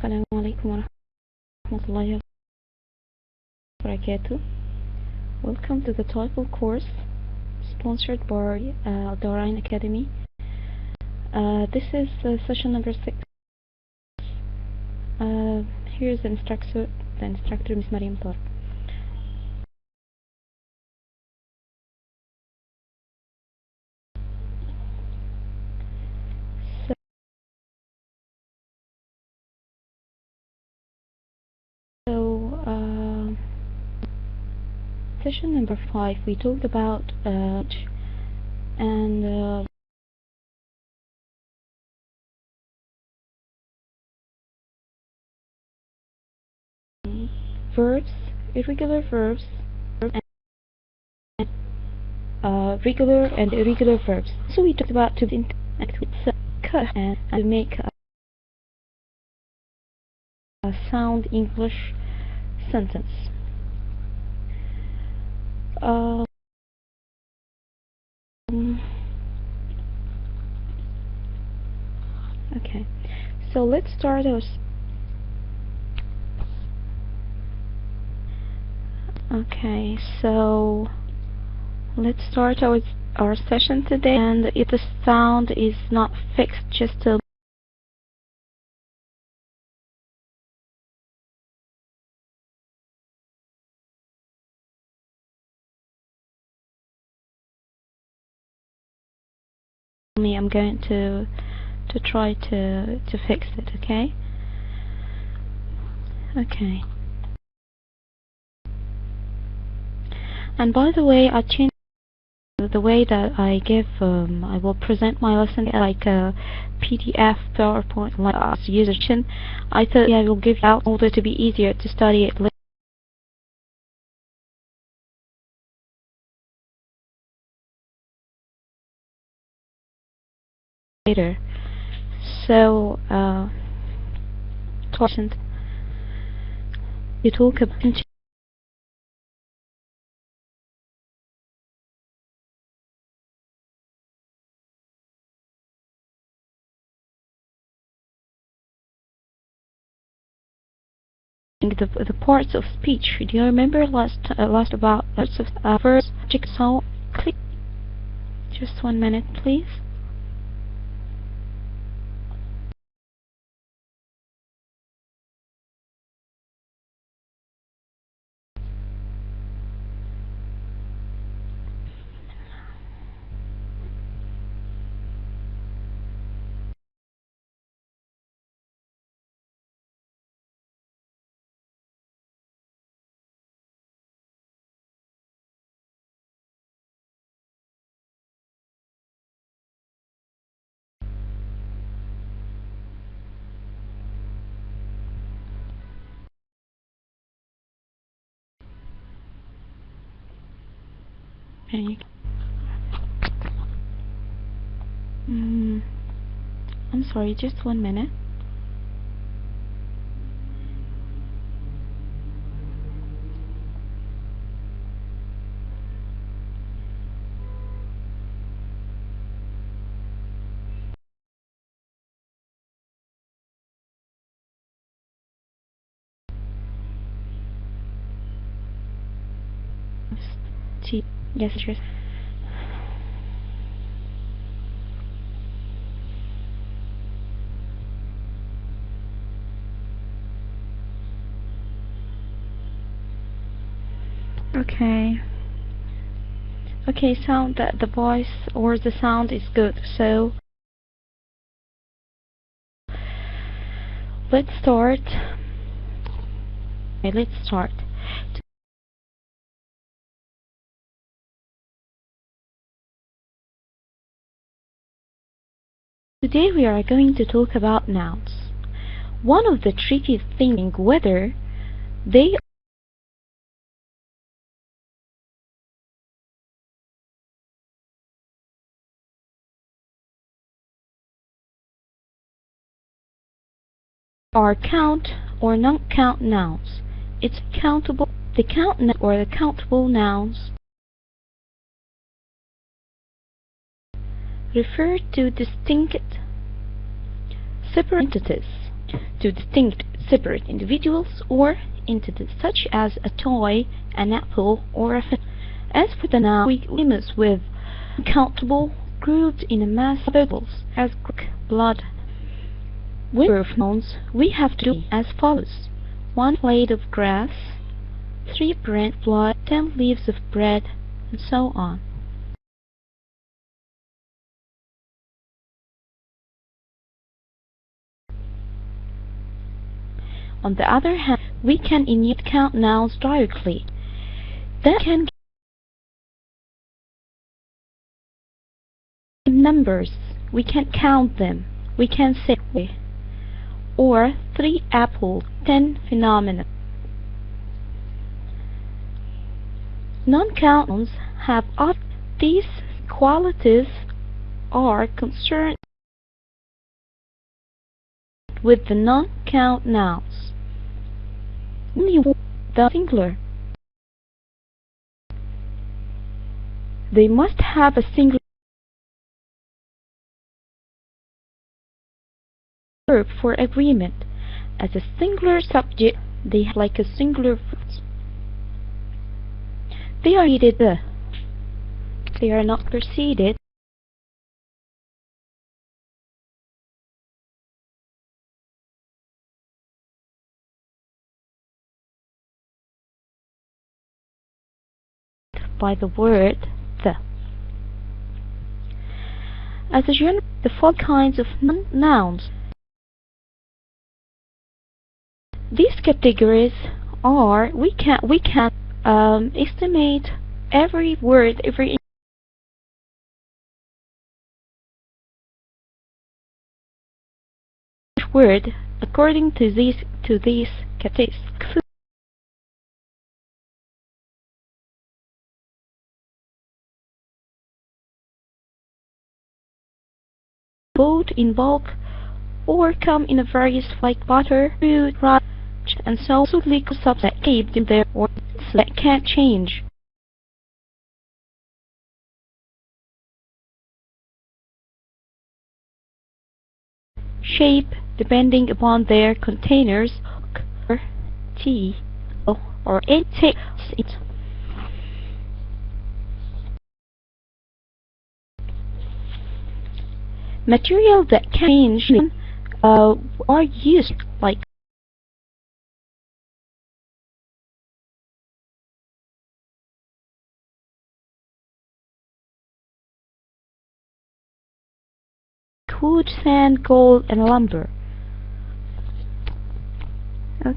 السلام عليكم ورحمة الله وبركاته. Welcome to the TOEFL course sponsored by Dorine Academy. This is session number 6. Here's the instructor Ms. Mariam Tor. Session number 5, we talked about and verbs, irregular verbs, and regular and irregular verbs. So we talked about to cut and to make a sound English sentence. Okay, so let's start our our session today, and if the sound is not fixed, just to me. I'm going to try to fix it. Okay. And by the way, I changed the way that I will present my lesson like a PDF, PowerPoint, like as user. I thought I will give out in order to be easier to study it later. So, you talk about the parts of speech. Do you remember last about parts of verbs, subject, so click. Just 1 minute, please. I'm sorry, just 1 minute. Yes, sure. Okay, sound that the voice or the sound is good. So let's start. Today we are going to talk about nouns. One of the tricky things whether they are count or non-count nouns. It's countable. The countable nouns refer to distinct separate entities. to distinct separate individuals or entities such as a toy, an apple, or a fish. As for the noun, we limit with uncountable grouped in a mass of bubbles as blood. With verb nouns, we have to do as follows: 1 blade of grass, 3 brand blood, 10 leaves of bread, and so on. On the other hand, we can indeed count nouns directly. That can give numbers. We can count them. We can say, or 3 apples, 10 phenomena. Non-count nouns have all these qualities are concerned with the non-count nouns. Only the singular. They must have a singular verb for agreement. As a singular subject, they have like a singular verb. They are needed. They are not preceded by the word the. As a general, the four kinds of nouns. These categories are we can estimate every word, every word according to these categories. Both in bulk or come in a various like butter, fruit, rice, and so liquid substance kept in there or that can't change. Shape depending upon their containers, or tea, or it takes it. Material that can change are used like wood, sand, gold, and lumber.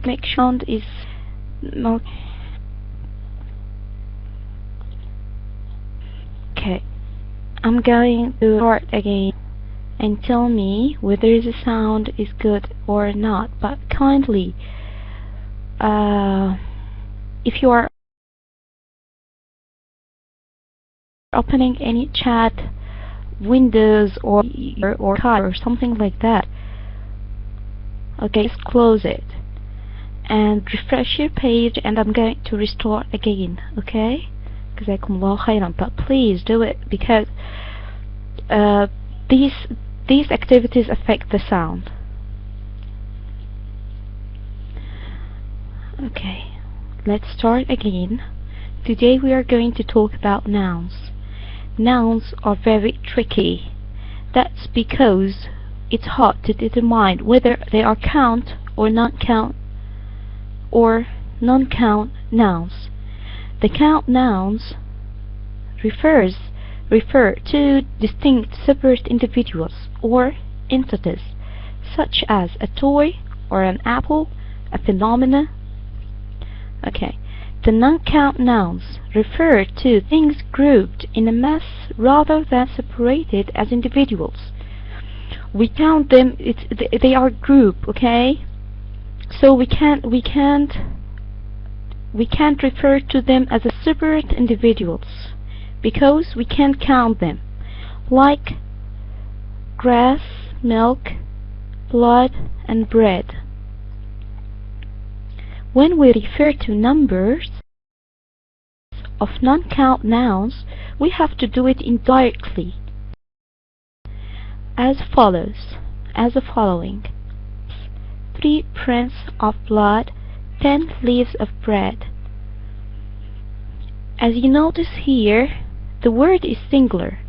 Make sound is okay. I'm going to start again and tell me whether the sound is good or not, but kindly if you are opening any chat windows or car or something like that, okay, just close it and refresh your page, and I'm going to restore again, okay? Jazakumullah khairan, but please do it because these activities affect the sound. Okay, let's start again. Today we are going to talk about nouns. Nouns are very tricky. That's because it's hard to determine whether they are count or non-count nouns. The count nouns refer to distinct separate individuals or entities such as a toy or an apple, a phenomena. Okay. The non-count nouns refer to things grouped in a mass rather than separated as individuals. We count them; they are group, okay? So we can't refer to them as a separate individuals because we can't count them, like grass, milk, blood, and bread. When we refer to numbers of non-count nouns, we have to do it indirectly as follows, as the following. 3 prints of blood, 10 leaves of bread. As you notice here, the word is singular.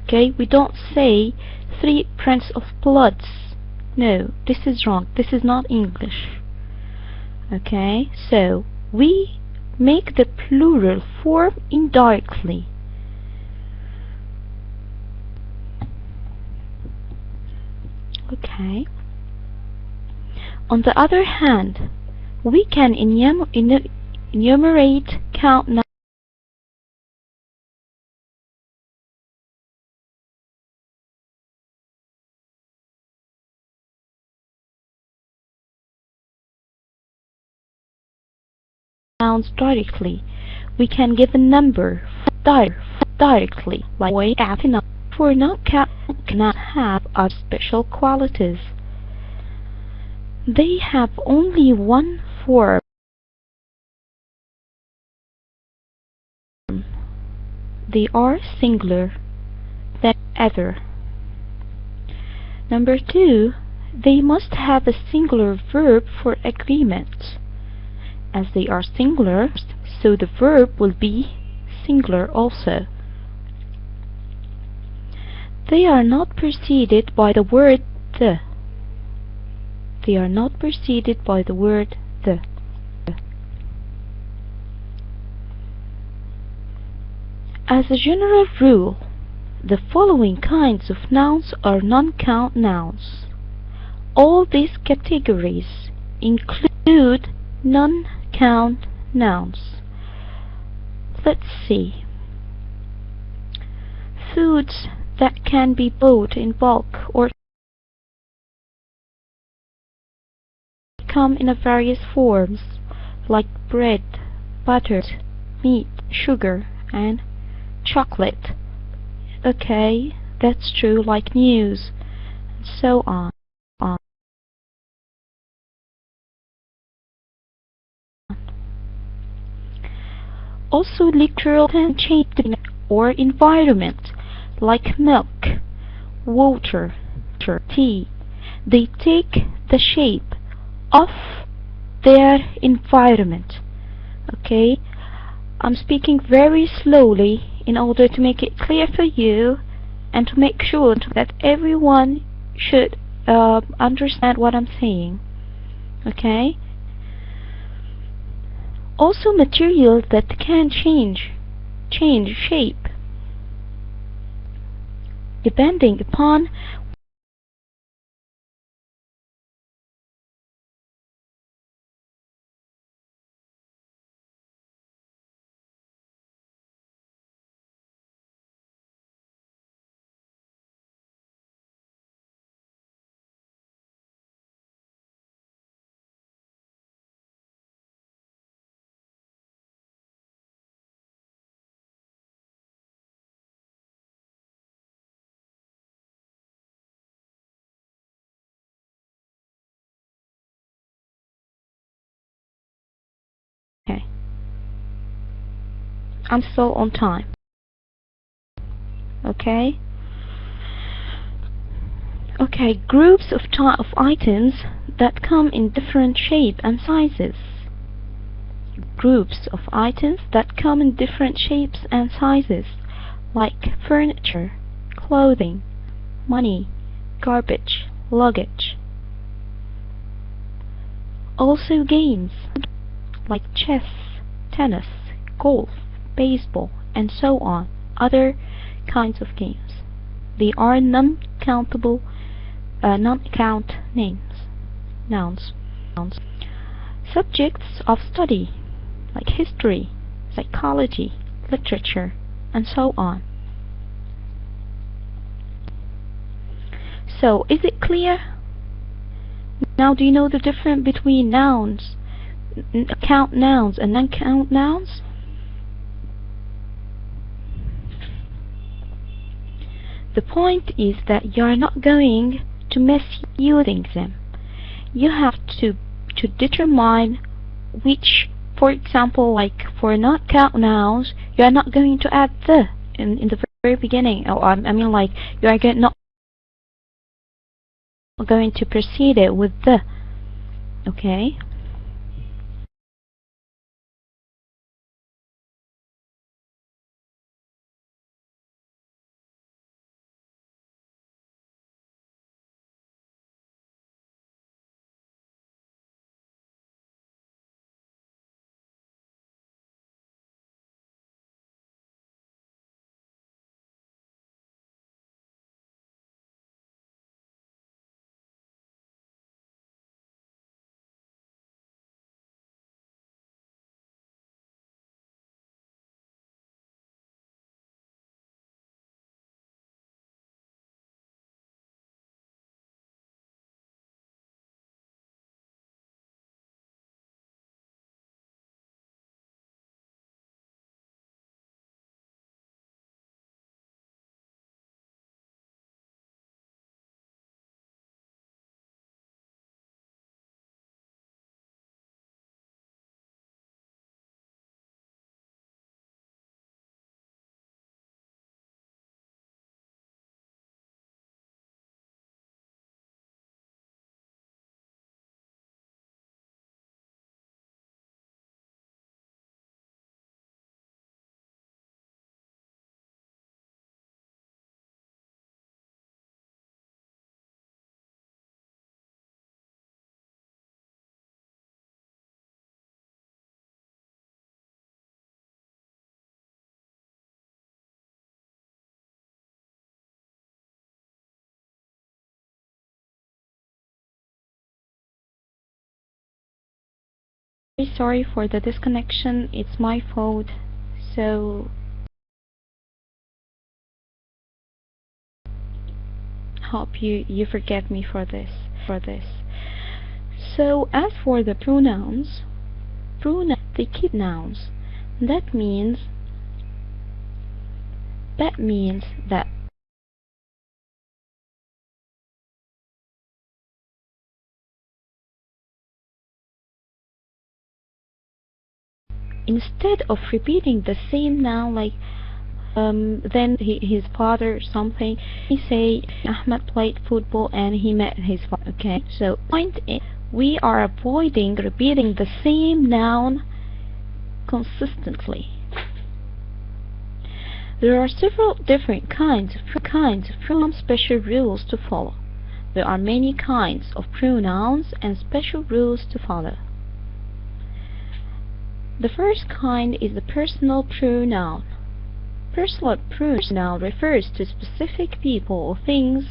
Okay, we don't say 3 prints of bloods. No, this is wrong. This is not English. Okay, so we make the plural form indirectly. Okay. On the other hand, we can enumerate count nouns directly. We can give a number directly, like way after. For non-count cannot have other special qualities. They have only one form. They are singular than other. Number 2, they must have a singular verb for agreement. As they are singular, so the verb will be singular also. They are not preceded by the word the. They are not preceded by the word the. As a general rule, the following kinds of nouns are non-count nouns. All these categories include non-count nouns. Let's see. Foods that can be bought in bulk or come in various forms, like bread, butter, meat, sugar, and chocolate. Okay, that's true, like news, and so on. Also literal change or environment, like milk, water, tea. They take the shape of their environment. Okay, I'm speaking very slowly in order to make it clear for you and to make sure that everyone should understand what I'm saying. Okay, also materials that can change shape depending upon okay. I'm still on time. Okay. Okay, groups of items that come in different shape and sizes. Groups of items that come in different shapes and sizes, like furniture, clothing, money, garbage, luggage. Also games, like chess, tennis, golf, baseball, and so on. Other kinds of games. They are non-countable, non-count nouns. Subjects of study, like history, psychology, literature, and so on. So, is it clear? Now, do you know the difference between nouns, count nouns, and non-count nouns? The point is that you are not going to misusing them. You have to determine which, for example, like for non-count nouns, you are not going to add the in the very beginning. Or I mean, like you are not going to precede it with the. Okay? Very sorry for the disconnection. It's my fault. So hope you forgive me for this. So as for the pronouns, they keep nouns. That means that instead of repeating the same noun like then his father something, he say Ahmed played football and he met his father. Okay, so point is we are avoiding repeating the same noun consistently. There are several different kinds of pronoun special rules to follow. There are many kinds of pronouns and special rules to follow. The first kind is the personal pronoun. Personal pronoun refers to specific people or things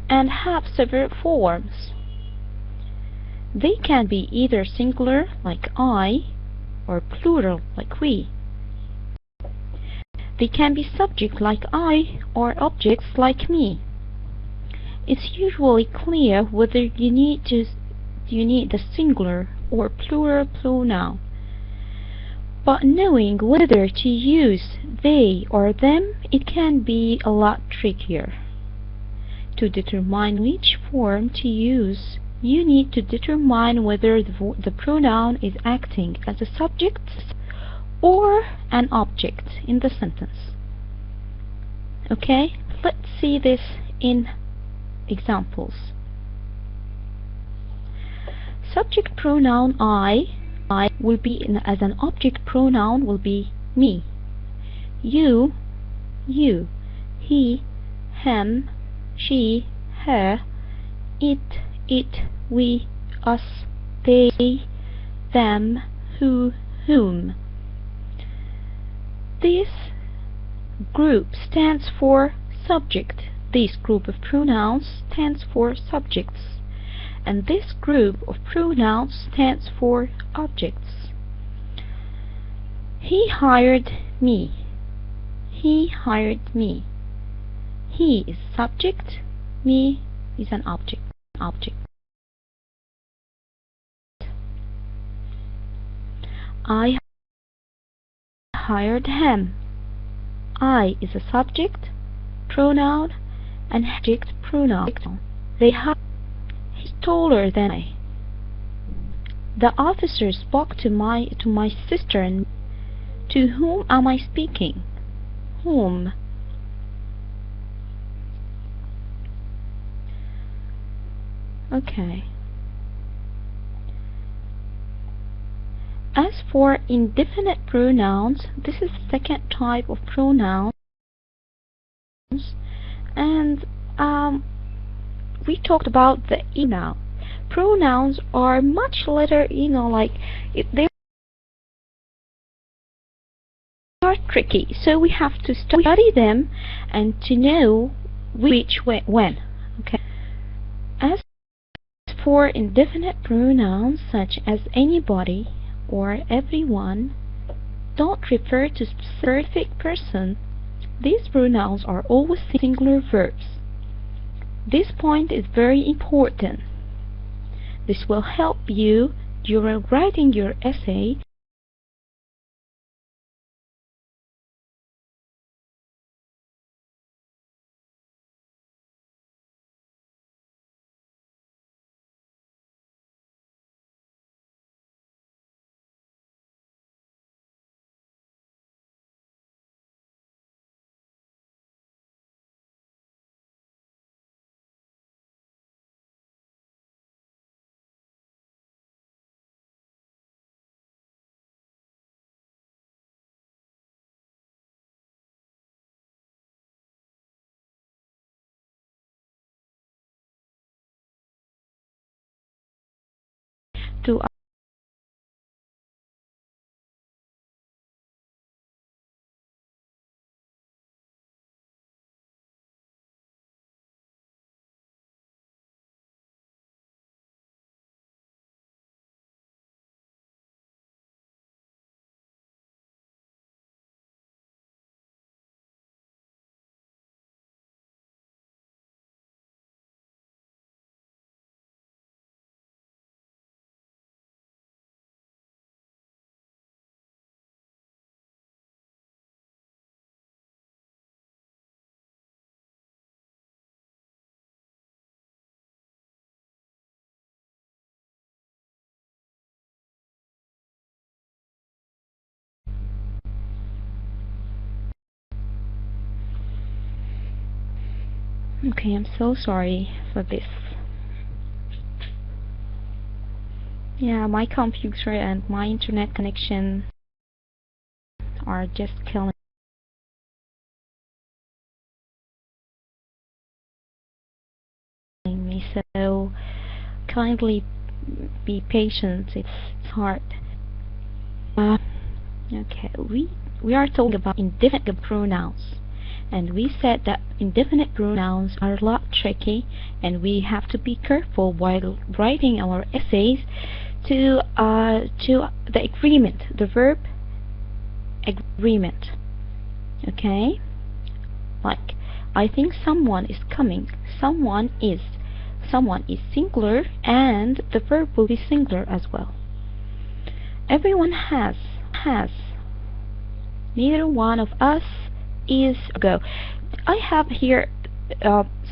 and have several forms. They can be either singular, like I, or plural, like we. They can be subject, like I, or objects, like me. It's usually clear whether you need the singular or plural pronoun. But knowing whether to use they or them, it can be a lot trickier. To determine which form to use, you need to determine whether the pronoun is acting as a subject or an object in the sentence. Okay, let's see this in examples. Subject pronoun I will be as an object pronoun will be me, you, he, him, she, her, it, we, us, they, them, whom. This group stands for subject. This group of pronouns stands for subjects. And this group of pronouns stands for objects. He hired me. He hired me. He is subject. Me is an object. I hired him. I is a subject, pronoun, and object pronoun. They hired. He's taller than I. The officer spoke to my sister and to whom am I speaking? Whom? Okay. As for indefinite pronouns, this is the second type of pronouns, and we talked about the now. Pronouns are much later, like they are tricky, so we have to study them and to know which when. Okay. As for indefinite pronouns such as anybody or everyone, don't refer to specific person. These pronouns are always singular verbs. This point is very important. This will help you during writing your essay to Okay, I'm so sorry for this. Yeah, my computer and my internet connection are just killing me, so kindly be patient. It's hard. Okay, we are talking about indefinite pronouns, and we said that indefinite pronouns are a lot tricky, and we have to be careful while writing our essays to the agreement, the verb agreement. Okay, like I think someone is coming. Someone is singular, and the verb will be singular as well. Everyone has. Neither one of us is go. I have here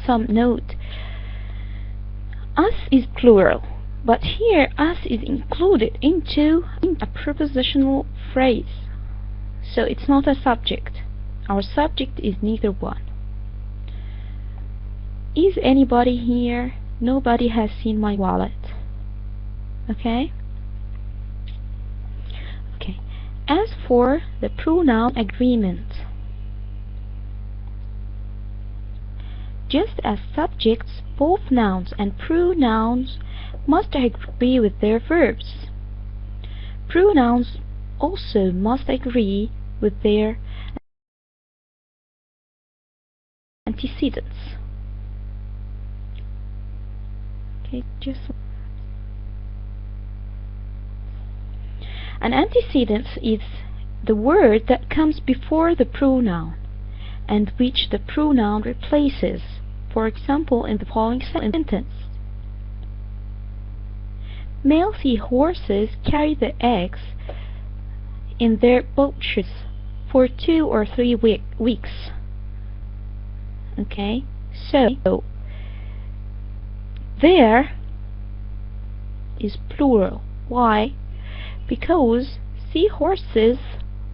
some note. Us is plural, but here us is included into a prepositional phrase, so it's not a subject. Our subject is neither one. Is anybody here? Nobody has seen my wallet. Okay? Okay. As for the pronoun agreement, just as subjects, both nouns and pronouns must agree with their verbs. Pronouns also must agree with their antecedents. Okay, an antecedent is the word that comes before the pronoun and which the pronoun replaces. For example, in the following sentence: male seahorses carry the eggs in their pouches for 2 or 3 weeks. Okay, so there is plural. Why? Because seahorses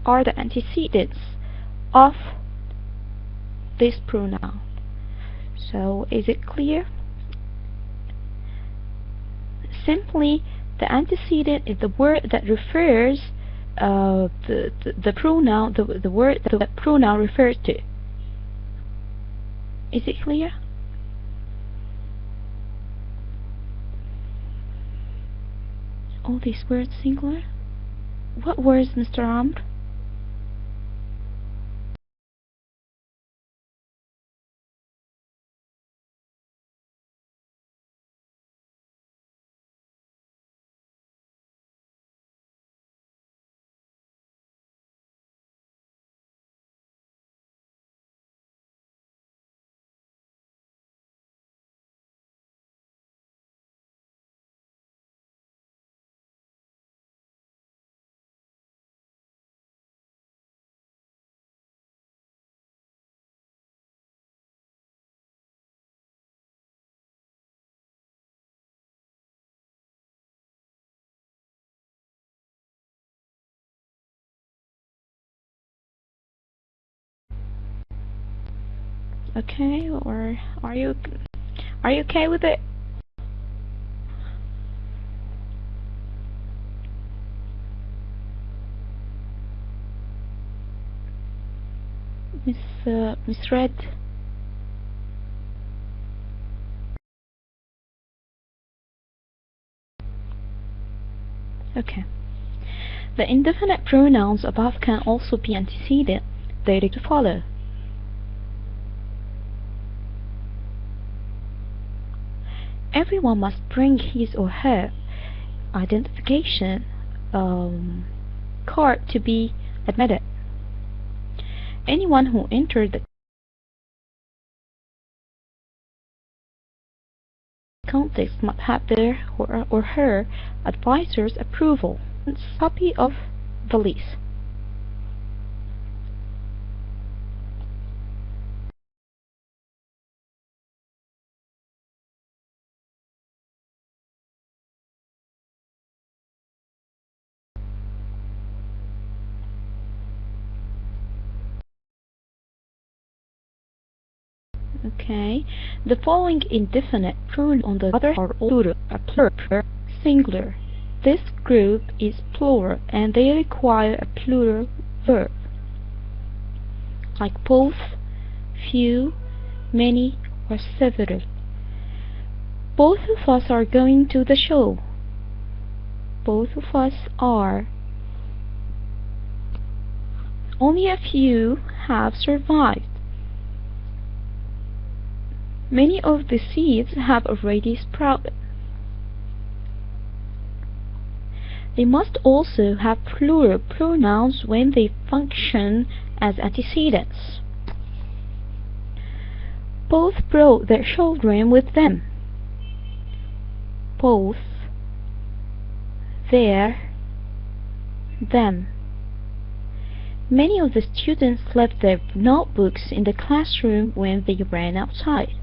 are the antecedents of this pronoun. So is it clear? Simply The antecedent is the word that refers the pronoun, the word that the pronoun refers to. Is it clear? All these words singular? What words, Mr. Amr? Okay, or are you okay with it? Miss Red? Okay. The indefinite pronouns above can also be antecedent. They to follow. Everyone must bring his or her identification card to be admitted. Anyone who entered the context must have their or her advisor's approval. Copy of the lease. Okay. The following indefinite pronouns on the other are all plural, singular. This group is plural and they require a plural verb, like both, few, many, or several. Both of us are going to the show. Both of us are. Only a few have survived. Many of the seeds have already sprouted. They must also have plural pronouns when they function as antecedents. Both brought their children with them. Both, their, them. Many of the students left their notebooks in the classroom when they ran outside.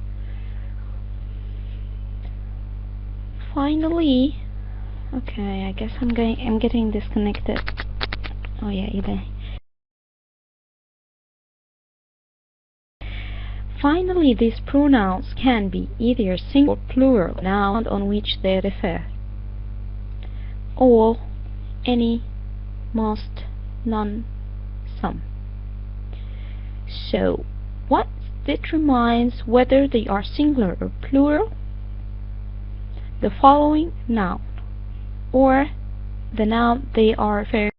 Finally, okay, I guess I'm getting disconnected. Oh yeah, either. Finally, these pronouns can be either single or plural noun on which they refer. All, any, most, none, some. So, what determines whether they are singular or plural? The following noun, or the noun they are referring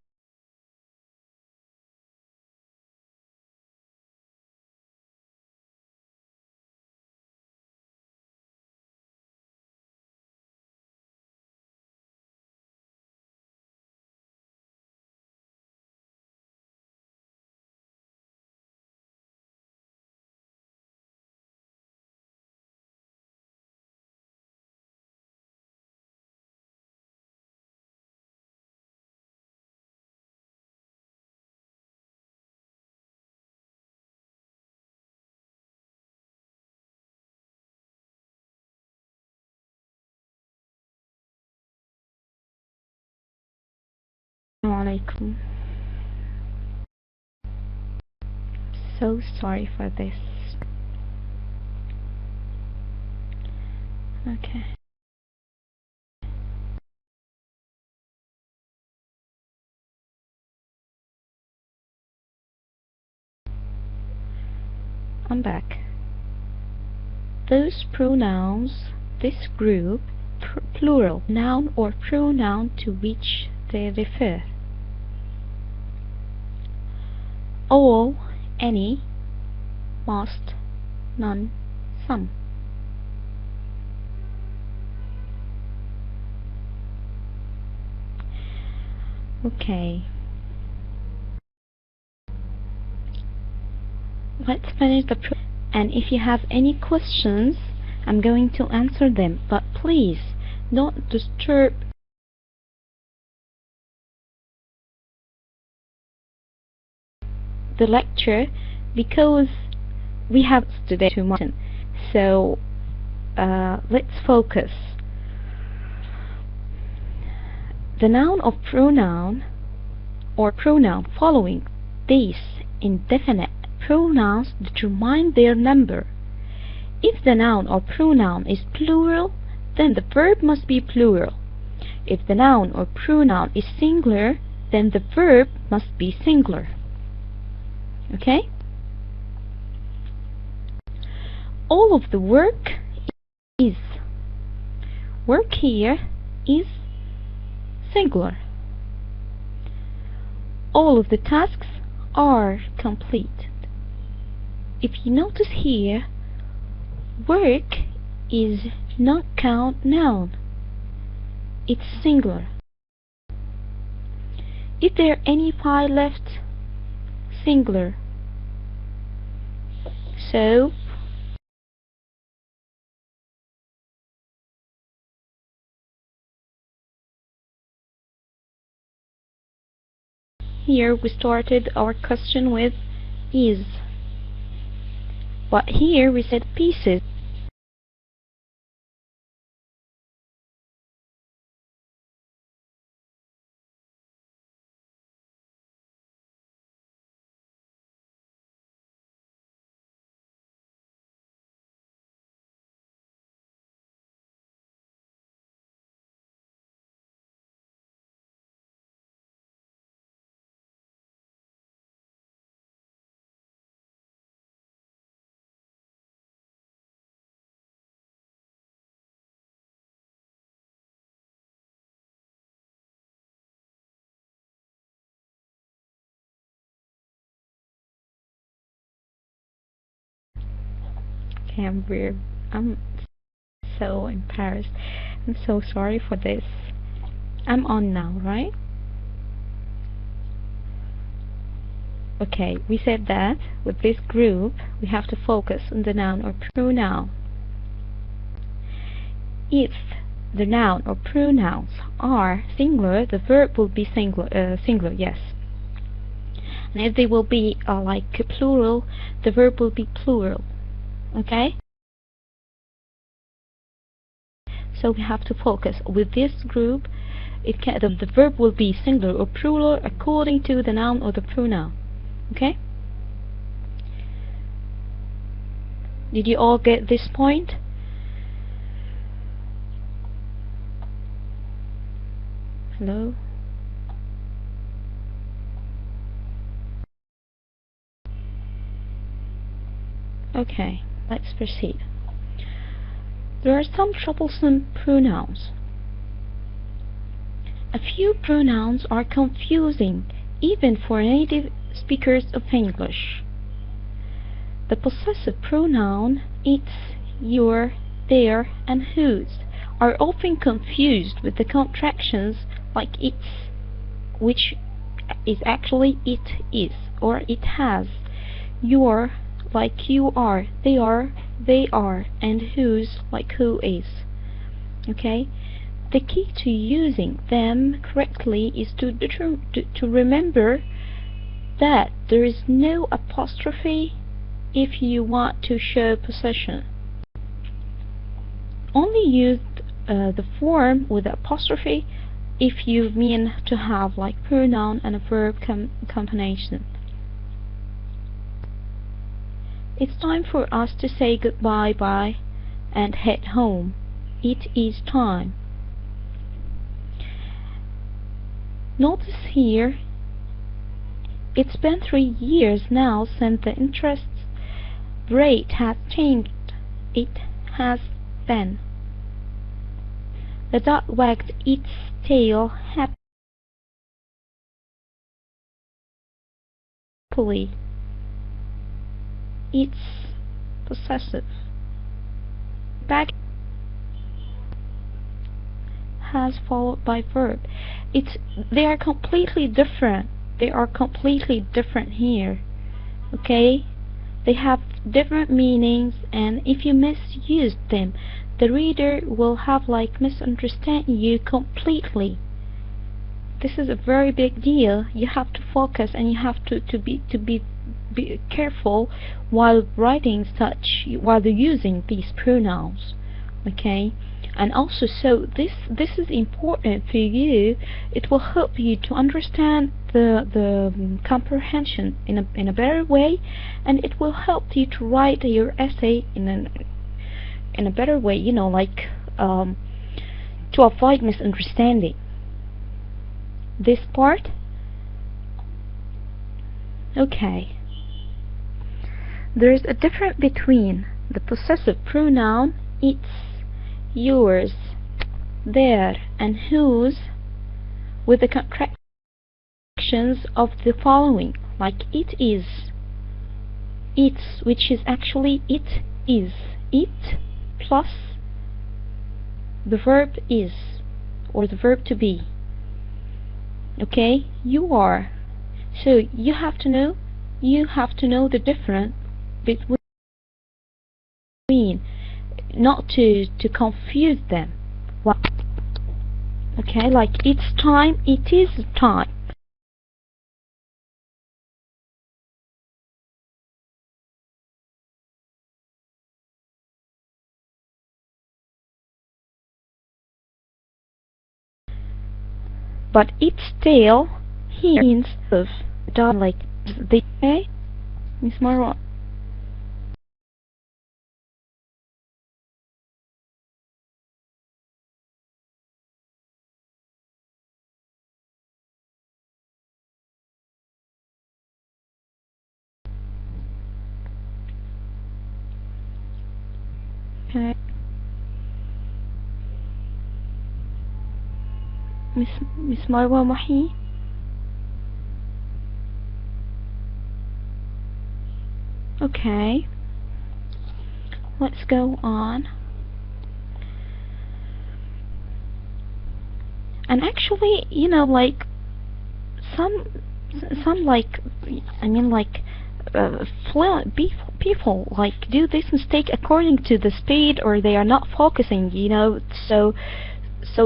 Assalamualaikum. So sorry for this. Okay. I'm back. Those pronouns, this group, plural, noun or pronoun to which they refer. All, any, most, none, some. Okay. Let's finish the and if you have any questions, I'm going to answer them, but please don't disturb the lecture because we have today too much. So let's focus. The noun or pronoun following these indefinite pronouns determine their number. If the noun or pronoun is plural, then the verb must be plural. If the noun or pronoun is singular, then the verb must be singular. Okay? All of the work is. Work here is singular. All of the tasks are completed. If you notice here, work is not count noun. It's singular. Is there any pie left? Singular. So here we started our question with is, but here we said pieces. Okay, I'm so embarrassed. I'm so sorry for this. I'm on now, right? Okay, we said that with this group we have to focus on the noun or pronoun. If the noun or pronouns are singular, the verb will be singular, yes. And if they will be like plural, the verb will be plural. Okay? So we have to focus with this group. The verb will be singular or plural according to the noun or the pronoun. Okay? Did you all get this point? Hello? Okay, let's proceed. There are some troublesome pronouns. A few pronouns are confusing even for native speakers of English. The possessive pronoun its, your, their, and whose are often confused with the contractions like its, which is actually it is or it has, your like you are, they are, and whose like who is. Okay? The key to using them correctly is to remember that there is no apostrophe if you want to show possession. Only use the form with the apostrophe if you mean to have like pronoun and a verb combination. It's time for us to say goodbye and head home. It is time. Notice here, it's been 3 years now since the interests rate has changed. It has been. The dog wagged its tail happily. It's possessive. Back has followed by verb. They are completely different. They are completely different here. Okay? They have different meanings, and if you misuse them, the reader will have like misunderstand you completely. This is a very big deal. You have to focus, and you have to be careful while writing while using these pronouns. Okay? And also, so this is important for you. It will help you to understand the comprehension in a better way, and it will help you to write your essay in a better way, you know, like to avoid misunderstanding. This part. Okay. There is a difference between the possessive pronoun its, yours, their, and whose with the contractions of the following, like it is, its, which is actually it is, it plus the verb is, or the verb to be. Okay, you are. So you have to know the difference between, not to confuse them. Okay, like it's time, it is time. But its tail here means of dog, like the, okay, Miss Marwa. Okay. Miss Marwa Mahi. Okay. Let's go on. And actually, you know, like some like, I mean, like fluent people like do this mistake according to the speed, or they are not focusing, you know. So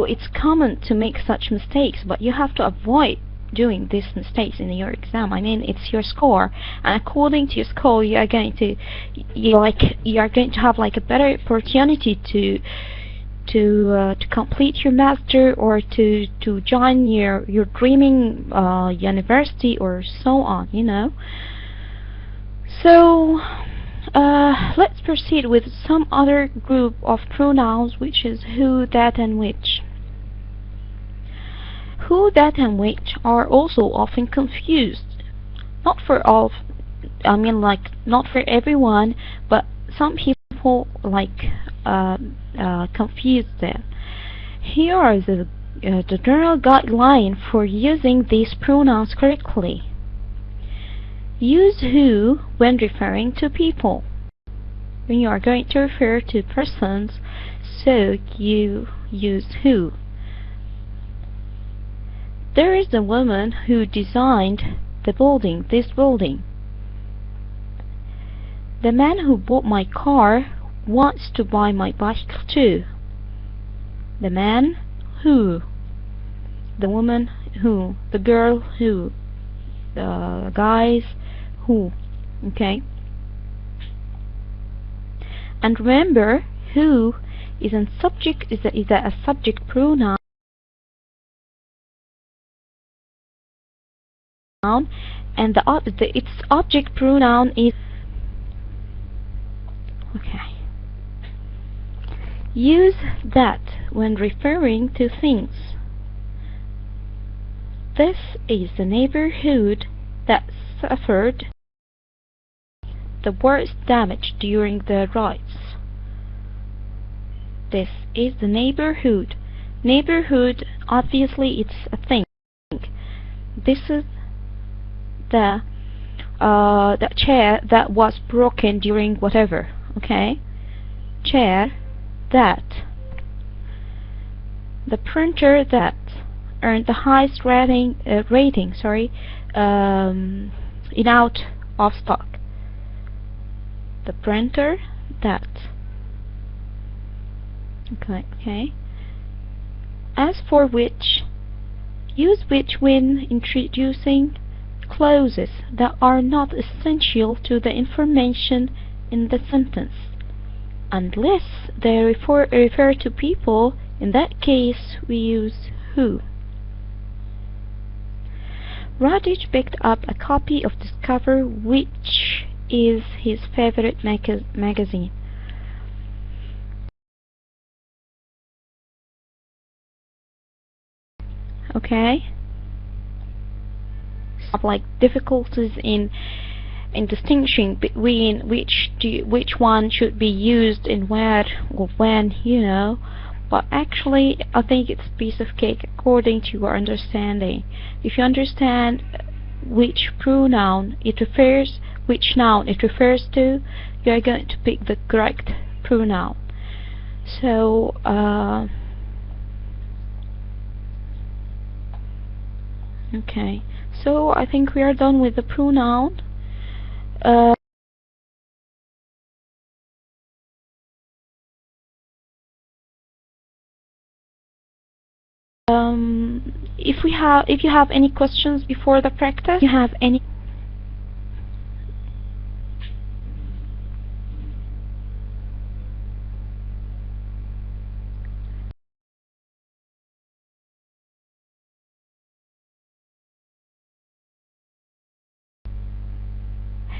it's common to make such mistakes, but you have to avoid doing these mistakes in your exam. I mean, it's your score, and according to your score, you are going to have like a better opportunity to complete your master, or to join your dreaming university, or so on, you know. So let's proceed with some other group of pronouns, which is who, that, and which. Who, that, and which are also often confused. Not for all, I mean, like not for everyone, but some people like confuse them. Here are the general guideline for using these pronouns correctly. Use who when referring to people. When you are going to refer to persons, so you use who. There is the woman who designed the building, this building. The man who bought my car wants to buy my bicycle too. The man who. The woman who. The girl who. The guys who. Okay? And remember, who is a subject pronoun, and its object pronoun is. Okay. Use that when referring to things. This is the neighborhood that suffered the worst damage during the riots? This is the neighborhood. Neighborhood, obviously it's a thing. This is the chair that was broken during whatever. Okay, chair that. The printer that earned the highest rating, in out of stock. The printer that. Okay. As for which, use which when introducing clauses that are not essential to the information in the sentence, unless they refer to people. In that case, we use who. Radish picked up a copy of Discover, which is his favorite magazine. Okay. Have like difficulties in distinguishing between which one should be used in where or when, but actually I think it's a piece of cake according to your understanding. If you understand which noun it refers to, you are going to pick the correct pronoun. So okay, so I think we are done with the pronoun. If you have any questions before the practice,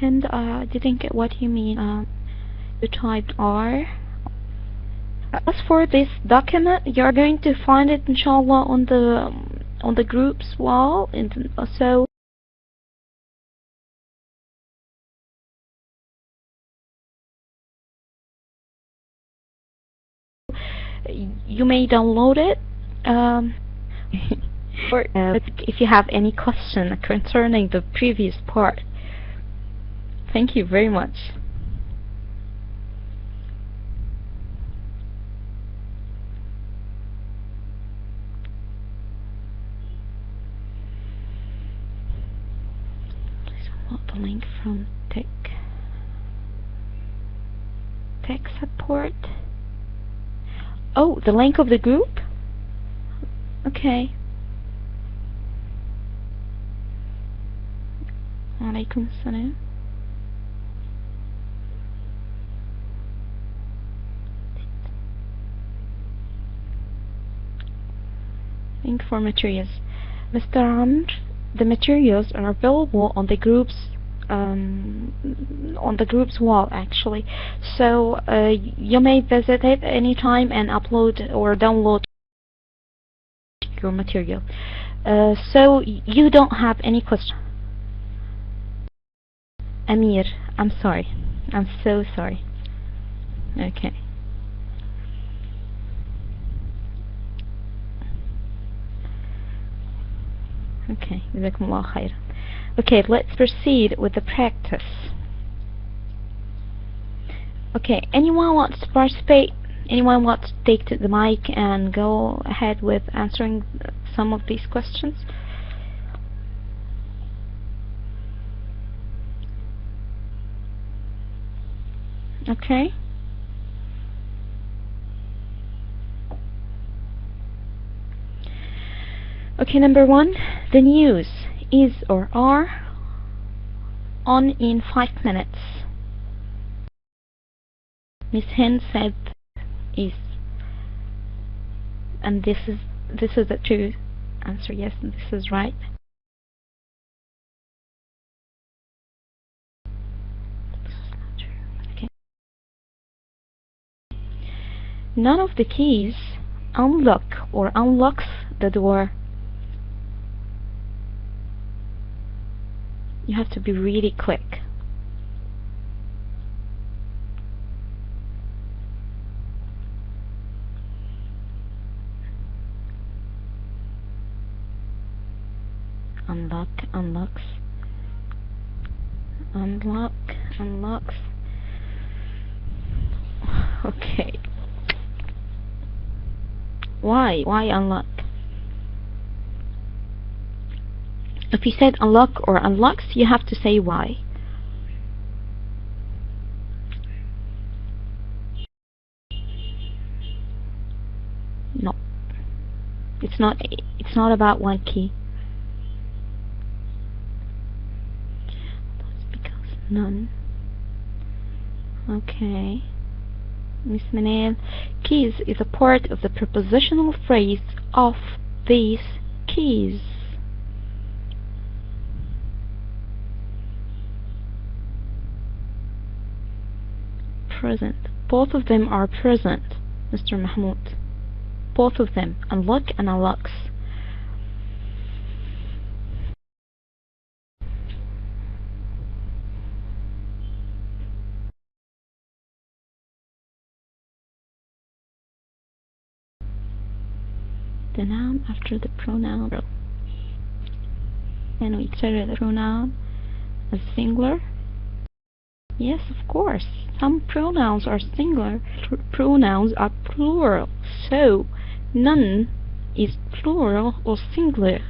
and I didn't get what you mean. You typed R. As for this document, you're going to find it inshallah on the groups wall, and so you may download it. Or if you have any question concerning the previous part. Thank you very much. The link from tech support. Oh, the link of the group? Okay. Alaikum salam. Link for materials. Mr. Amr, the materials are available on the group's wall actually, so you may visit it anytime and upload or download your material. So you don't have any question. Amir, I'm sorry. I'm so sorry. Okay. Okay, jazakumullah khair. Okay, let's proceed with the practice. Okay, anyone wants to participate? Anyone wants to take to the mic and go ahead with answering some of these questions? Okay. Okay, number one, the news is or are on in 5 minutes. Miss Hind said is, and this is the true answer. Yes, and this is right. This is not true. Okay. None of the keys unlock or unlocks the door. You have to be really quick. Unlock, unlocks, unlock, unlocks. Okay. Why? Why unlock? If you said unlock or unlocks, you have to say why. No. It's not about one key. That's because none. Okay. Miss Manal, keys is a part of the prepositional phrase of these keys. Present. Both of them are present, Mr. Mahmoud. Both of them, unlock and unlocks. The noun after the pronoun. Can we consider the pronoun as singular? Yes, of course. Some pronouns are singular, pronouns are plural. So, none is plural or singular.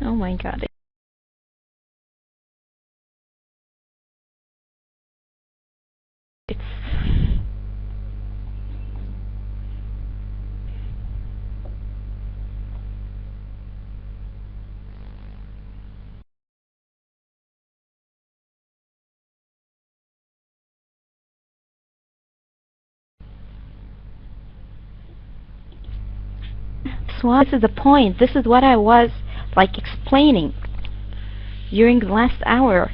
Oh my god. That's why this is the point. This is what I was like explaining during the last hour.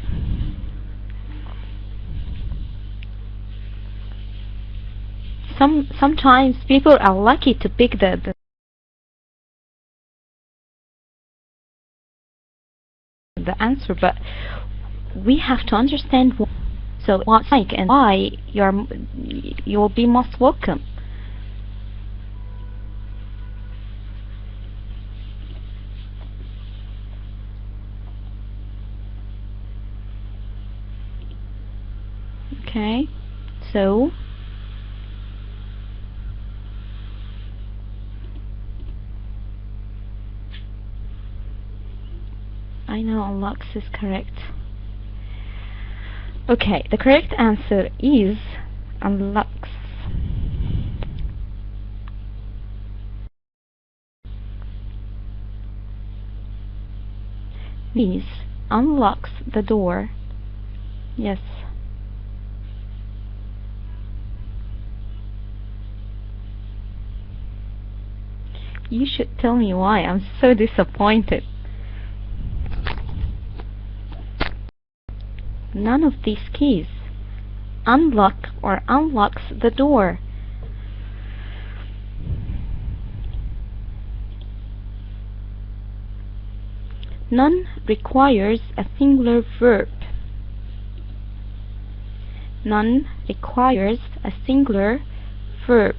Sometimes people are lucky to pick the answer, but we have to understand so what's like and why you'll be most welcome. Okay, so I know unlocks is correct. Okay, the correct answer is unlocks. Means unlocks the door. Yes. You should tell me why. I'm so disappointed. None of these keys unlock or unlocks the door. None requires a singular verb. None requires a singular verb.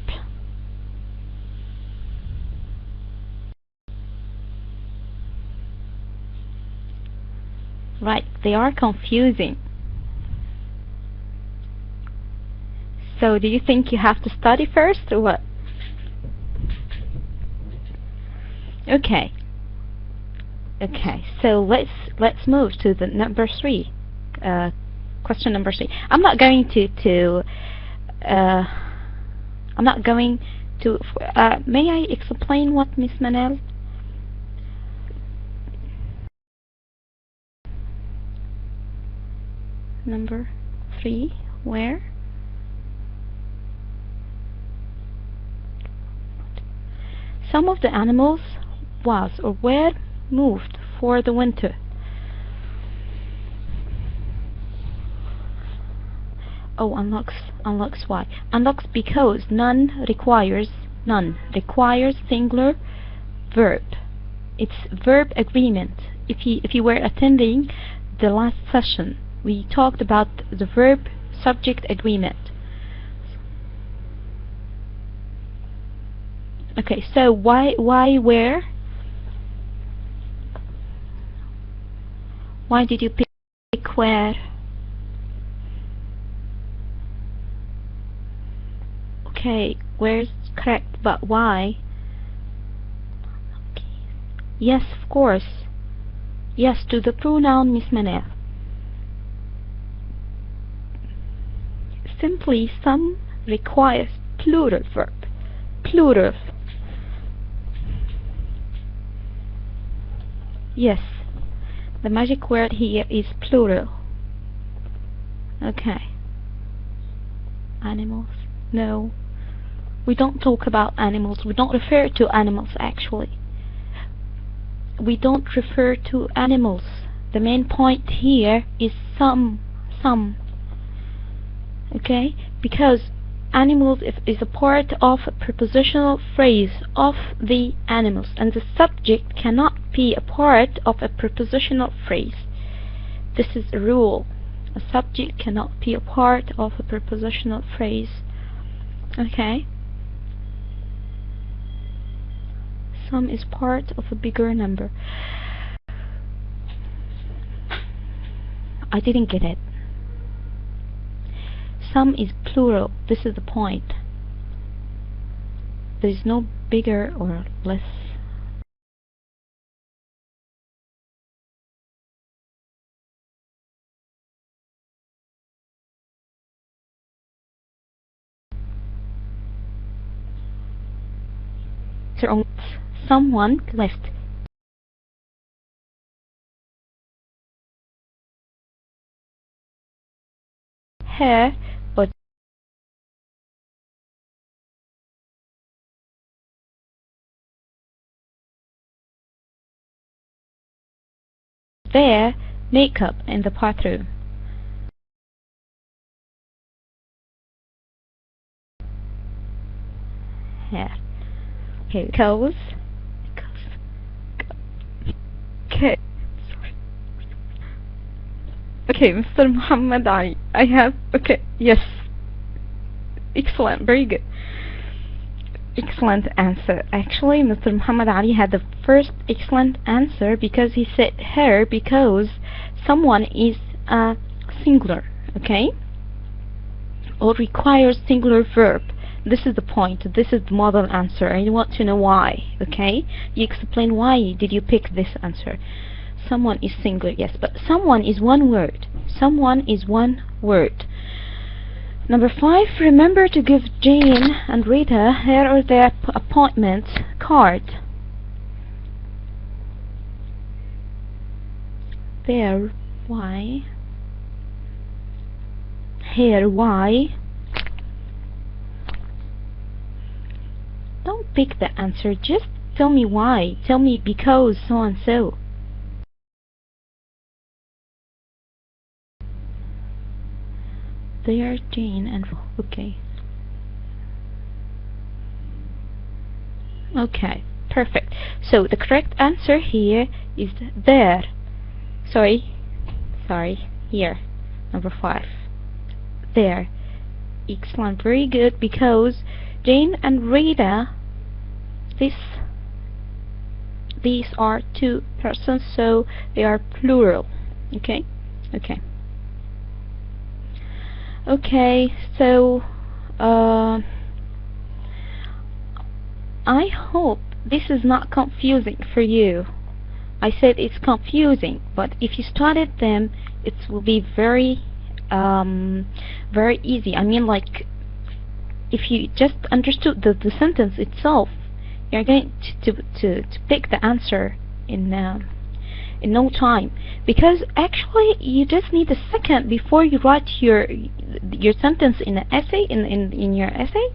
Right, they are confusing. So do you think you have to study first or what? Okay. Okay, so let's move to the number 3. Question number 3. I'm not going to may I explain what Miss Manal? Number 3, where? Some of the animals was or were moved for the winter. Oh, unlocks why? Unlocks because none requires singular verb. It's verb agreement. If you were attending the last session, we talked about the verb subject agreement. Okay, so why where? Why did you pick where? Okay, where's correct, but why? Yes, of course. Yes, to the pronoun Miss Manef. Simply some requires plural verb. Plural. Yes. The magic word here is plural. Okay. Animals? No. We don't talk about animals. We don't refer to animals actually. We don't refer to animals. The main point here is some. Okay? Because animals is a part of a prepositional phrase of the animals, and the subject cannot be a part of a prepositional phrase. This is a rule. A subject cannot be a part of a prepositional phrase. Okay? Some is part of a bigger number. I didn't get it. Some is plural. This is the point. There is no bigger or less. Someone left. Her, but their makeup in the bathroom. Hair. Okay, because. Okay. Sorry. Okay, Mr. Muhammad Ali. I have. Okay, yes. Excellent, very good. Excellent answer. Actually, Mr. Muhammad Ali had the first excellent answer because he said her because someone is a singular, okay? Or requires singular verb. This is the point. This is the model answer. I want to know why, okay? You explain why did you pick this answer. Someone is singular, yes, but someone is one word. Someone is one word. Number 5, remember to give Jane and Rita her or their appointment card. There, why? Here, why? Don't pick the answer, just tell me why. Tell me because so and so. There, Jane and okay. Okay, perfect. So the correct answer here is there. Sorry, here. Number 5. There. Excellent, very good, because Jane and Rita, these are two persons, so they are plural. Okay? Okay. Okay, so I hope this is not confusing for you. I said it's confusing, but if you studied them, it will be very easy. I mean, like, if you just understood the sentence itself, you're going to pick the answer in no time, because actually you just need a second before you write your sentence in an essay. In your essay,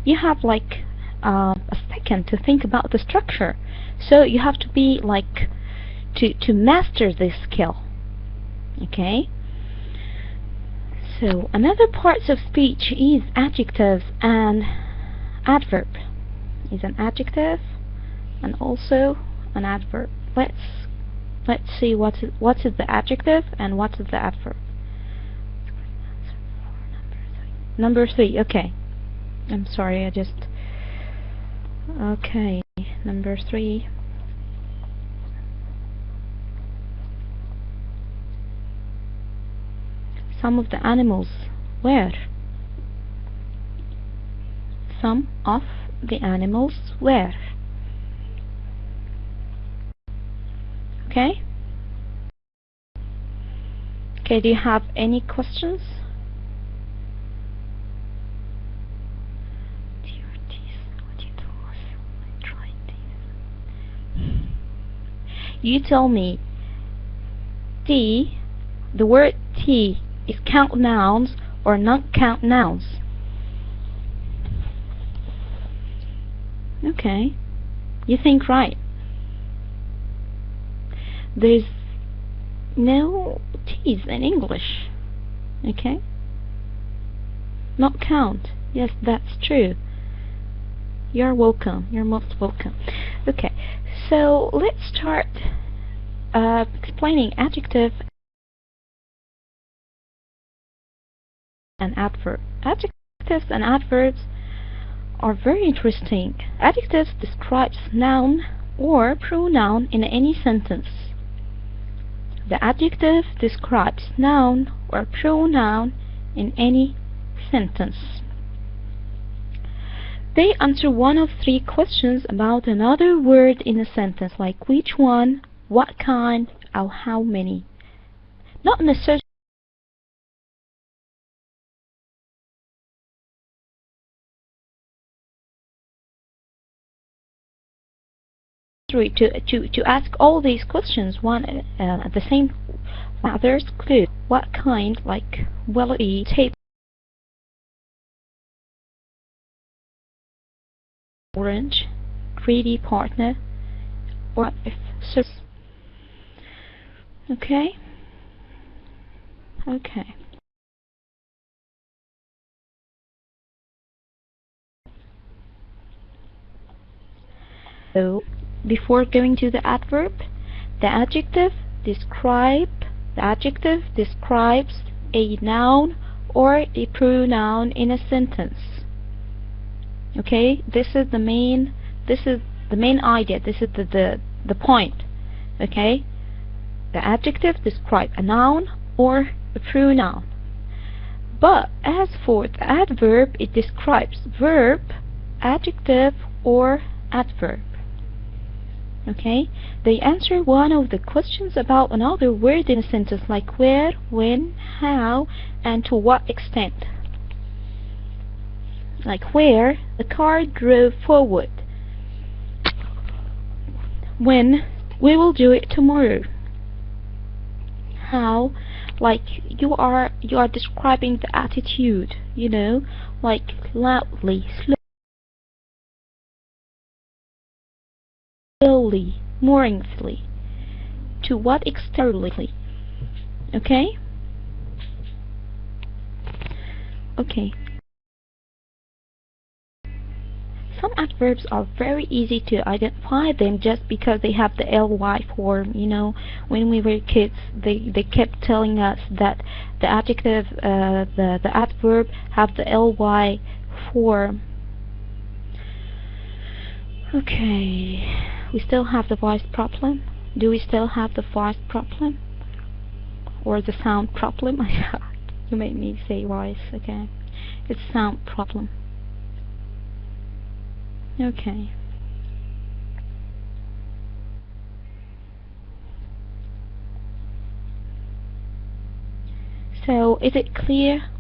you have like a second to think about the structure, so you have to be like to master this skill. Okay, so another parts of speech is adjectives and adverb. Is an adjective and also an adverb. Let's see what is the adjective and what is the adverb. Number 3. Okay, I'm sorry, I just Okay, number 3. Some of the animals were. Some of the animals were. Okay? Okay, do you have any questions? You tell me, the word T is count nouns or not count nouns? Okay, you think right. There's no T's in English. Okay? Not count. Yes, that's true. You're welcome. You're most welcome. Okay, so let's start explaining adjective and adverb. Adjectives and adverbs are very interesting. Adjectives describes noun or pronoun in any sentence. The adjective describes noun or pronoun in any sentence. They answer one of 3 questions about another word in a sentence, like which one, what kind, or how many. Not necessarily to ask all these questions one at the same. Others clue what kind, like will it be tape, orange, greedy partner, or if service. Okay? Okay. So before going to the adverb, the adjective describes a noun or a pronoun in a sentence. Okay, this is the main idea. This is the point. Okay, the adjective describes a noun or a pronoun. But as for the adverb, it describes verb, adjective, or adverb. Okay, they answer one of the questions about another word in a sentence, like where, when, how, and to what extent. Like where, the car drove forward. When, we will do it tomorrow. How, like you are describing the attitude, you know, like loudly, slowly, mournfully. To what externally. Okay? Okay. Some adverbs are very easy to identify them just because they have the ly form. You know, when we were kids, they kept telling us that the adjective, the adverb have the ly form. Okay, we still have the voice problem. Do we still have the voice problem? Or the sound problem? You made me say voice, okay. It's sound problem. Okay. So, is it clear?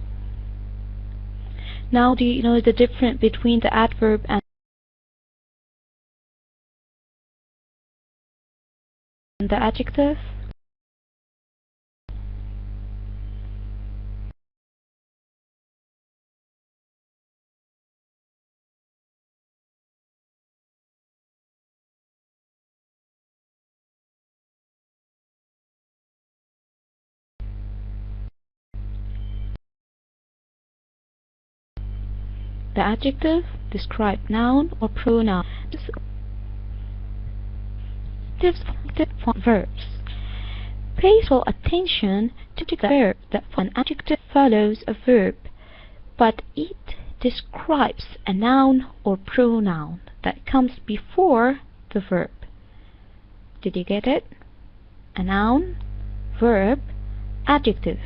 Now do you know the difference between the adverb and the adjective? The adjective describe noun or pronoun. Verbs. Pay full attention to the verb that an adjective follows a verb, but it describes a noun or pronoun. that comes before the verb. Did you get it? A noun, verb, adjective.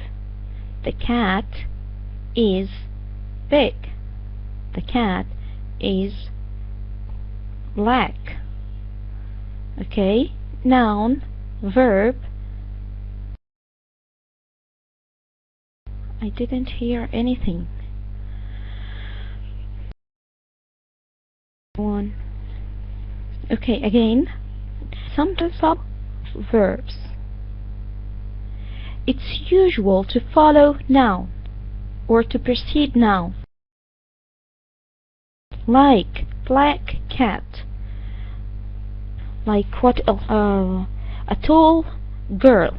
The cat is big. The cat is black. Okay, noun, verb. I didn't hear anything. One. Okay, again, some subverbs. It's usual to follow noun or to precede noun, like black cat, like what else? A tall girl.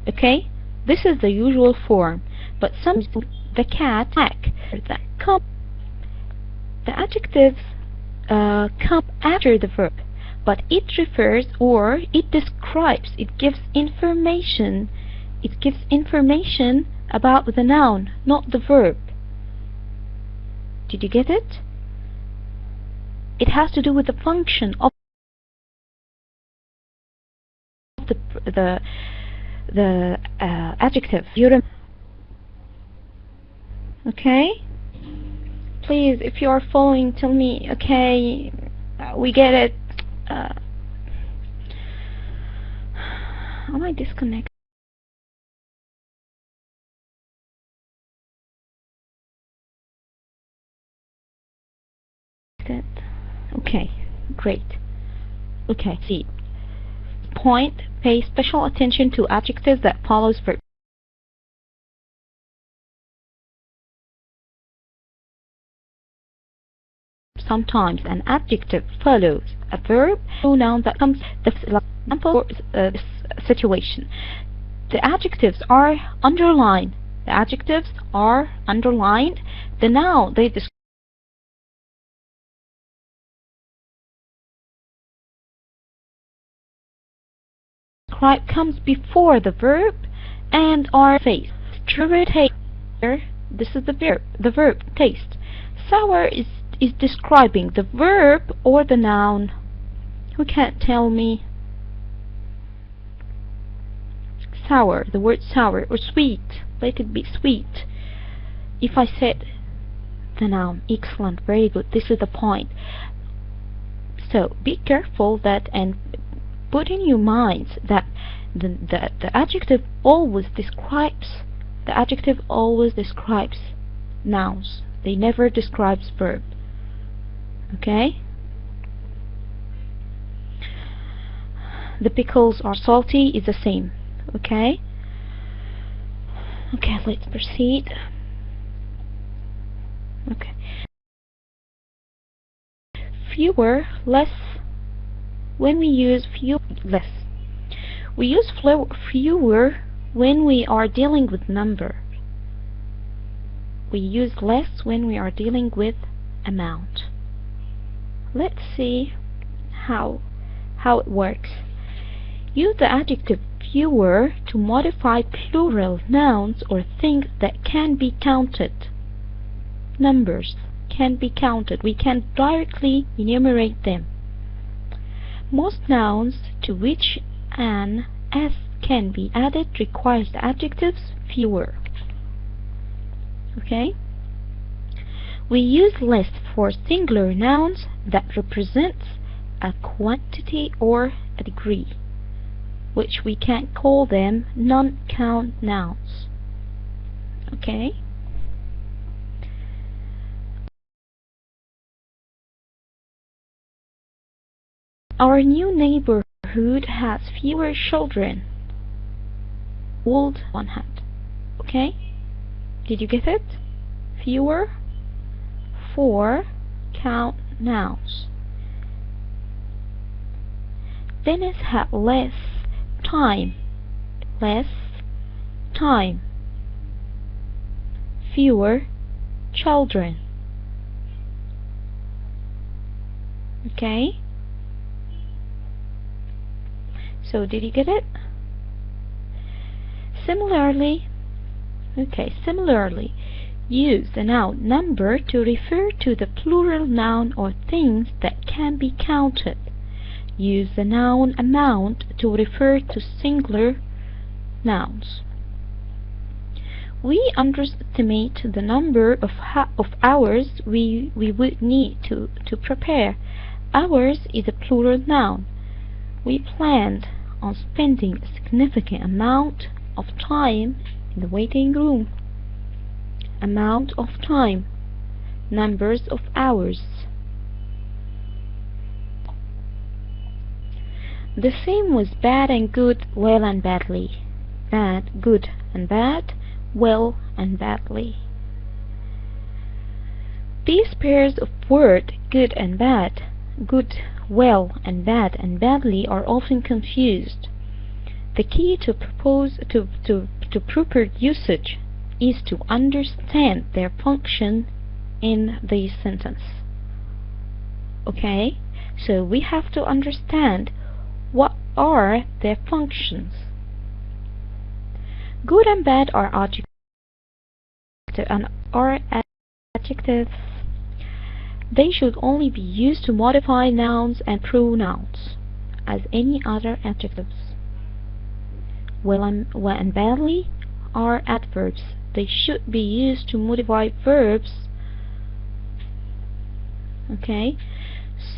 Okay, this is the usual form, but sometimes the cat, black, that come, the adjectives come after the verb, but it refers or it describes, it gives information about the noun, not the verb. Did you get it? It has to do with the function of the adjective. Okay? Please, if you are following, tell me, okay, we get it. Am I disconnected? Okay, great. Okay, see. Point, pay special attention to adjectives that follows verb. Sometimes an adjective follows a verb, noun that comes. The example for this situation. The adjectives are underlined. The adjectives are underlined. The noun they describe comes before the verb and are face. Taste. This is the verb taste. Sour is describing the verb or the noun. Who can't tell me? Sour, the word sour, or sweet. Let it be sweet. If I said the noun, excellent, very good. This is the point. So be careful that and put in your minds that the adjective always describes. The adjective always describes nouns. They never describes verb. Okay? The pickles are salty is the same. Okay? Okay, let's proceed. Okay. Fewer, less. When we use less. We use fewer when we are dealing with number. We use less when we are dealing with amount. Let's see how it works. Use the adjective fewer to modify plural nouns or things that can be counted. Numbers can be counted. We can directly enumerate them. Most nouns to which an s can be added requires the adjectives fewer. Okay? We use less for singular nouns that represents a quantity or a degree, which we can call them non-count nouns. Okay? Our new neighborhood has fewer children. Old one had. Okay? Did you get it? Fewer for count nouns. Dennis had less time. Less time. Fewer children. Okay? So did you get it? Similarly, Okay, similarly, use the noun number to refer to the plural noun or things that can be counted. Use the noun amount to refer to singular nouns. We underestimate the number of hours we would need to prepare. Hours is a plural noun. We planned on spending a significant amount of time in the waiting room. Amount of time. Numbers of hours. The same with bad and good, well and badly. Bad, good and bad, well and badly. These pairs of words, good and bad, good, well and badly, are often confused. The key to proper usage is to understand their function in the sentence. Okay? So we have to understand what are their functions. Good and bad are adjectives They should only be used to modify nouns and pronouns, as any other adjectives. Well and badly are adverbs. They should be used to modify verbs. Okay?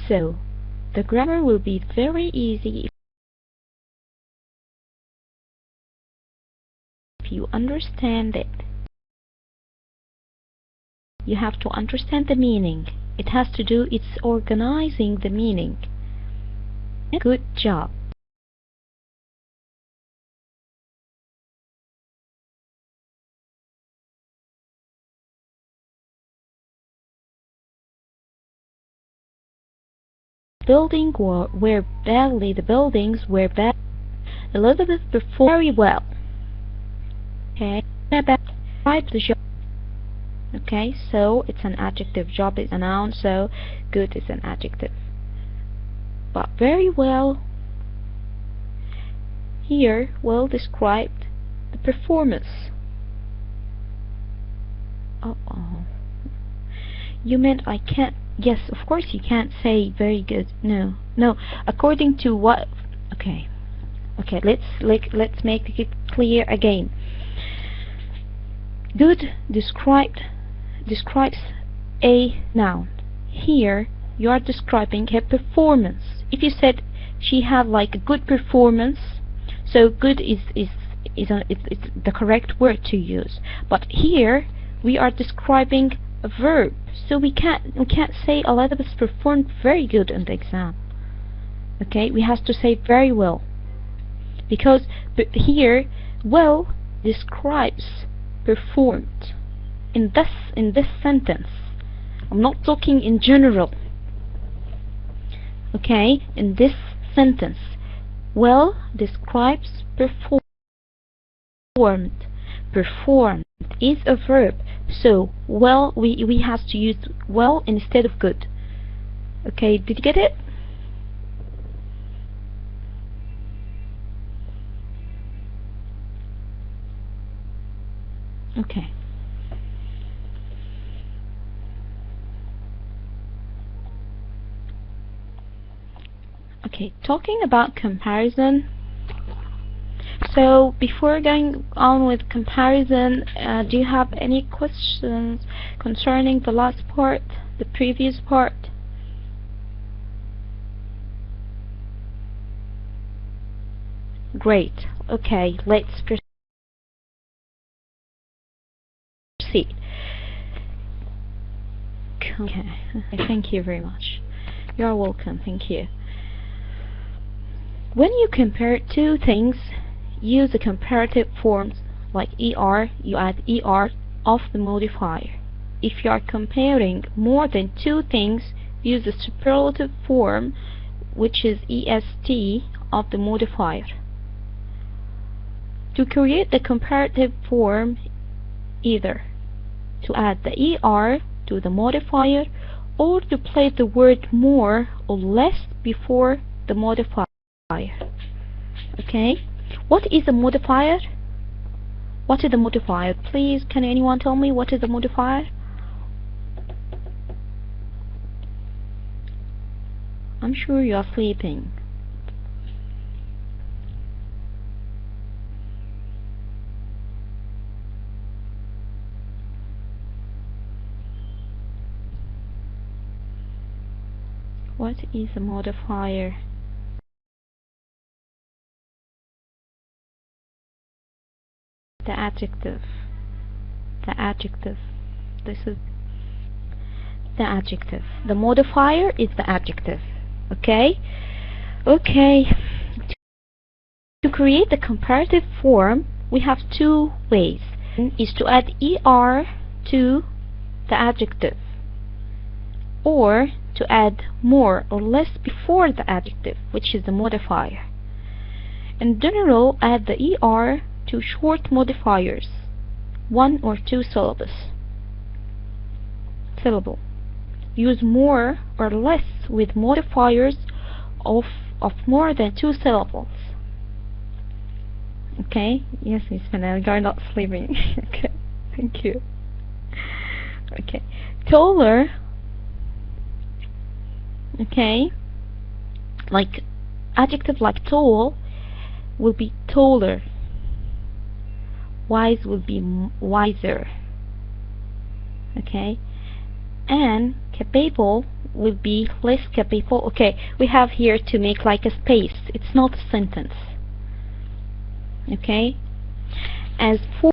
So, the grammar will be very easy if you understand it. You have to understand the meaning. It has to do, it's organizing the meaning. Good job. Were badly, the buildings were bad. Elizabeth performed very well. Okay, describe the job. Okay, so it's an adjective. Job is a noun, so good is an adjective. But very well, here, well described the performance. You meant I can't. Yes, of course you can't say very good. No. According to what? Okay. Let's make it clear again. Good describes a noun. Here you are describing her performance. If you said she had like a good performance, so good is it's the correct word to use. But here we are describing a verb, so we can't say Elizabeth performed very good in the exam. Okay, we have to say very well, because here well describes performed in this sentence. I'm not talking in general. Okay, in this sentence, well describes performed. Performed is a verb, so well we have to use well instead of good. Okay, did you get it? Okay. Okay, talking about comparison. So before going on with comparison, do you have any questions concerning the last part, the previous part? Great. Okay, let's proceed. Okay, thank you very much. You're welcome, thank you. When you compare two things, use the comparative forms like ER. You add ER of the modifier. If you are comparing more than two things, use the superlative form, which is EST of the modifier. To create the comparative form, either to add the ER to the modifier or to place the word more or less before the modifier. Okay, what is a modifier? What is the modifier? Please, can anyone tell me what is the modifier? I'm sure you are sleeping. What is a modifier? The adjective. The adjective. This is the adjective. The modifier is the adjective. Okay? Okay. To create the comparative form, we have two ways. One is to add er to the adjective, or to add more or less before the adjective, which is the modifier. In general, add the er to short modifiers, 1 or 2 syllable. Use more or less with modifiers of more than 2 syllables. Okay? Yes, Miss Fanel, you're not sleeping. Okay, thank you. Okay, taller. Okay, like adjective like tall will be taller. Wise will be wiser. Okay, and capable will be less capable. Okay, we have here to make like a space. It's not a sentence. Okay, as for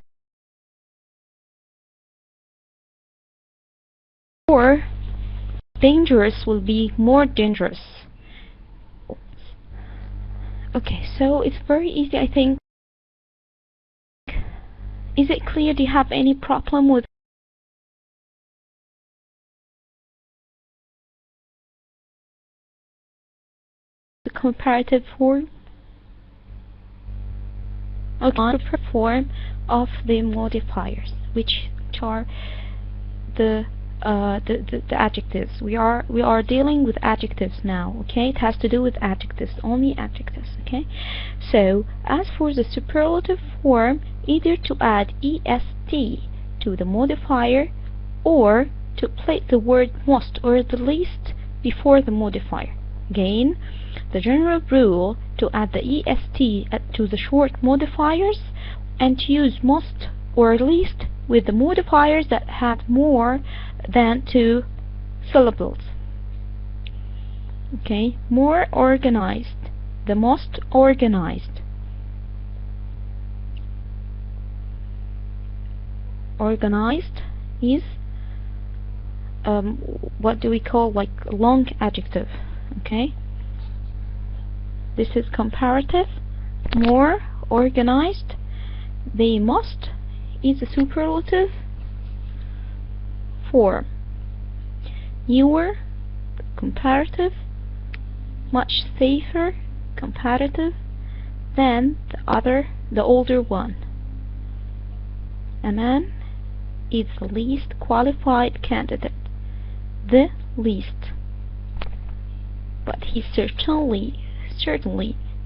dangerous will be more dangerous. Okay, so it's very easy, I think. Is it clear? Do you have any problem with the comparative form? Okay, comparative form of the modifiers, which are the adjectives. We are dealing with adjectives now. Okay, it has to do with adjectives, only adjectives. Okay, so as for the superlative form, either to add est to the modifier, or to place the word most or the least before the modifier. Again, the general rule to add the est to the short modifiers, and to use most or least with the modifiers that have more than 2 syllables. Okay, more organized, the most organized. Organized is what do we call like long adjective. Okay, this is comparative. More organized. The most is a superlative form. Newer, comparative. Much safer, comparative, than the older one. A man is the least qualified candidate. The least. But he's certainly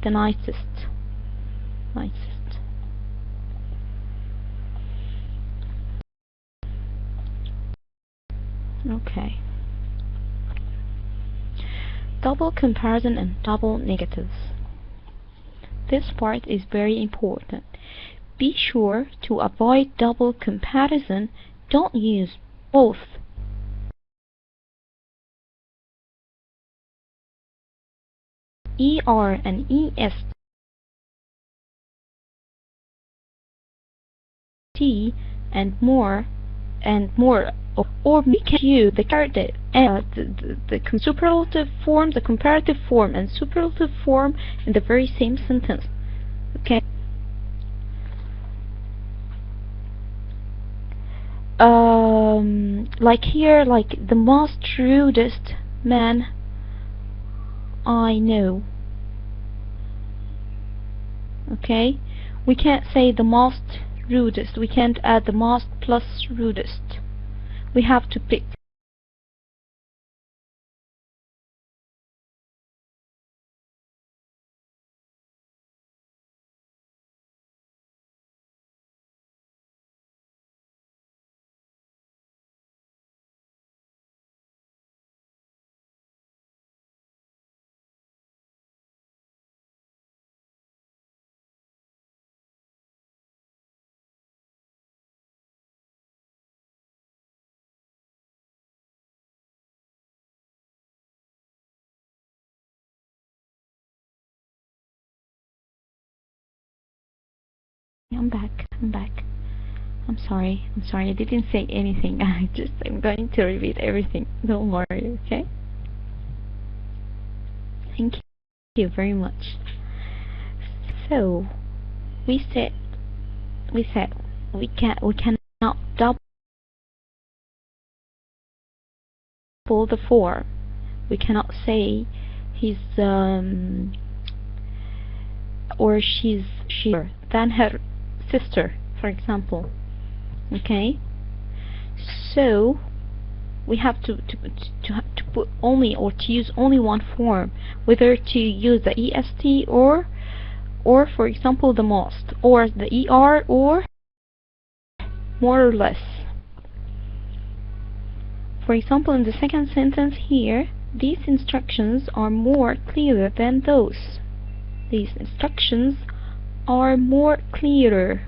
the nicest. Okay. Double comparison and double negatives. This part is very important. Be sure to avoid double comparison. Don't use both er and est and more, or make you the superlative form, the comparative form, and superlative form in the very same sentence. Okay. Like here, like the most rudest man I know. Okay, we can't say the most rudest. We can't add the most plus rudest. We have to pick. I'm back. I'm back. I'm sorry. I'm sorry. I didn't say anything. I'm going to repeat everything. Don't worry, okay? Thank you very much. So, we said we cannot double the form. We cannot say he's or she's than her sister, for example. Okay, so we have to put only, or to use only one form, whether to use the est or for example the most, or the er, or more or less. For example, in the second sentence here, these instructions are more clearer than those. These instructions are more clearer.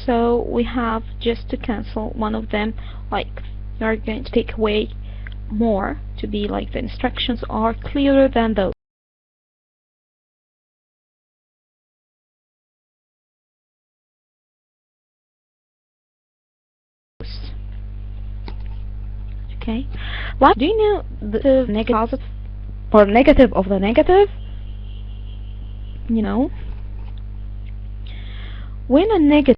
So we have just to cancel one of them, like you are going to take away more to be like the instructions are clearer than those. Okay, like, do you know the negative or negative of the negative? You know, when a negative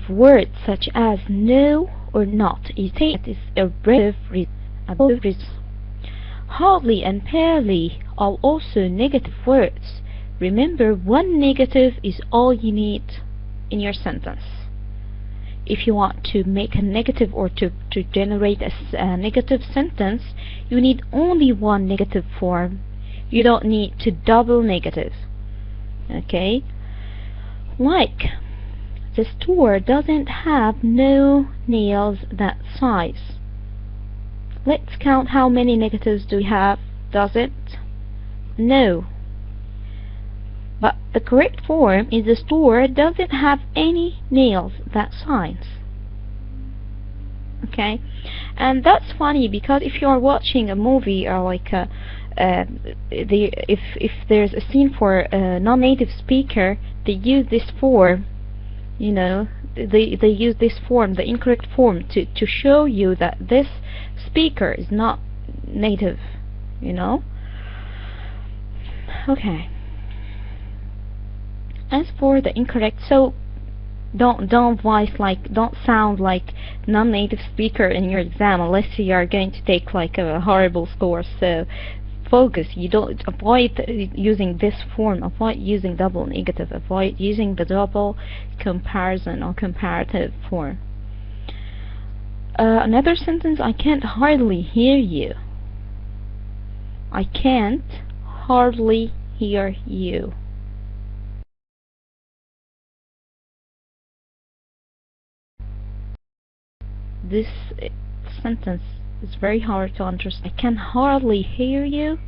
word such as no or not is taken as a relative result. Hardly and barely are also negative words. Remember, one negative is all you need in your sentence. If you want to make a negative or to generate a negative sentence, you need only one negative form. You don't need to double negative. Okay? Like, the store doesn't have no nails that size. Let's count how many negatives do we have. Does it? No. But the correct form is the store doesn't have any nails that size. Okay? And that's funny because if you are watching a movie or like if there's a scene for a non-native speaker, they use this form. You know, they use this form, the incorrect form, to show you that this speaker is not native, you know. Okay, as for the incorrect, so don't sound like non-native speaker in your exam unless you are going to take like a horrible score. So focus, you don't avoid using this form, avoid using double negative, avoid using the double comparison or comparative form. Another sentence, I can't hardly hear you. I can't hardly hear you. This sentence is very hard to understand. I can hardly hear you,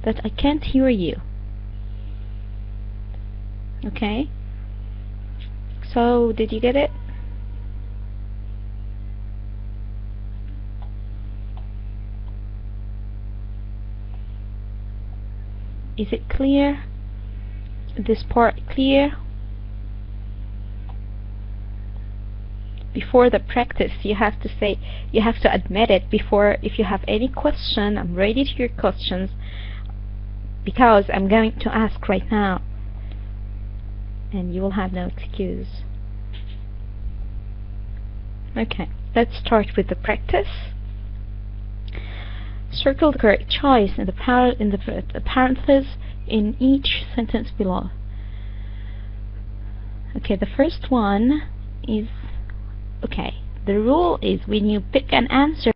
that I can't hear you. Okay? So, did you get it? Is it clear? This part clear? Before the practice, you have to say, you have to admit it before. If you have any question, I'm ready to hear questions, because I'm going to ask right now and you will have no excuse. Okay, let's start with the practice. Circle the correct choice in the parentheses in each sentence below. Okay, the first one is, okay, the rule is when you pick an answer,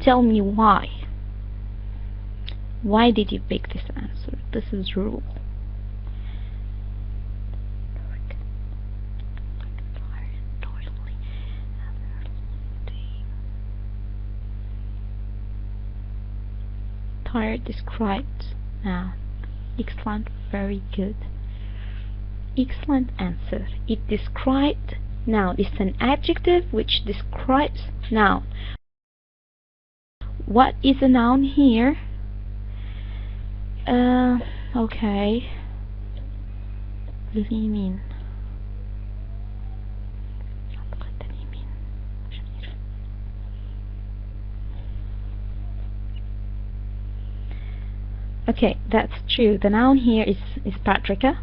tell me why. Why did you pick this answer? This is rule. Tired described. Now, excellent, very good. Excellent answer. It described noun. It's an adjective which describes noun. what is a noun here? Okay. اليمين. Okay, that's true. The noun here is Patricia.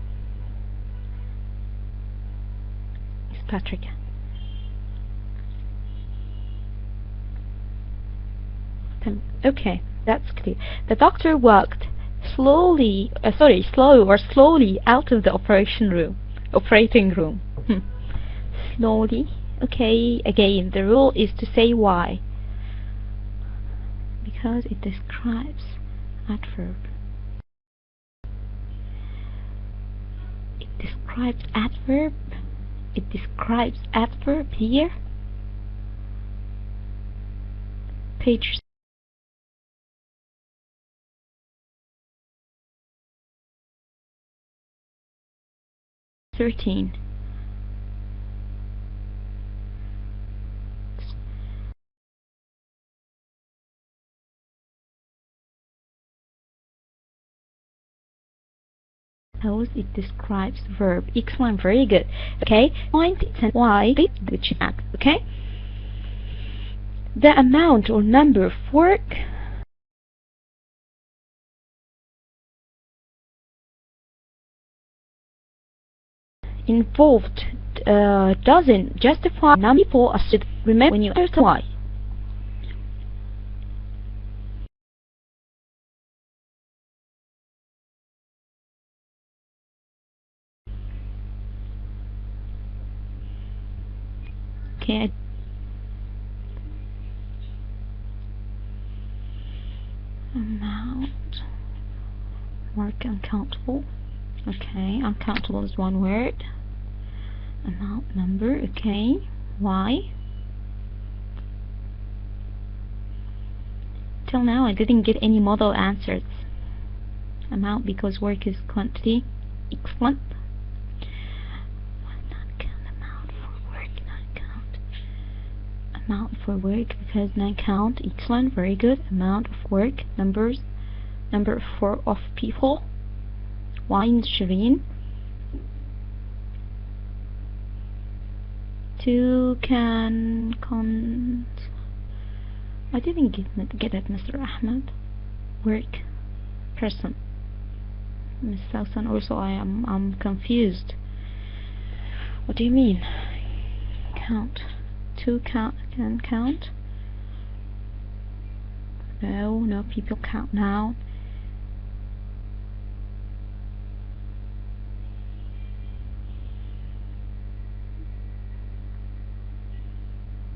Is Patricia. Okay, that's clear. The doctor walked slowly out of the operating room. Slowly. Okay, again, the rule is to say why. Because it describes adverb. It describes adverb. It describes adverb here. Page 13. It describes verb. Excellent, very good. Okay, point and why the chat. Okay, the amount or number of work involved doesn't justify number of people as remember when you answer why. Okay. Amount, work uncountable. Okay, uncountable is one word. Amount, number. Okay, why? Till now I didn't get any model answers. Amount because work is quantity. Excellent. Amount for work because non-count. Excellent, very good. Amount of work, numbers, number of people. Wine, Shireen. Two can I didn't get it, Mr. Ahmed. Work, person. Miss Sousan also I'm confused. What do you mean? Count. Two can count. No people count now.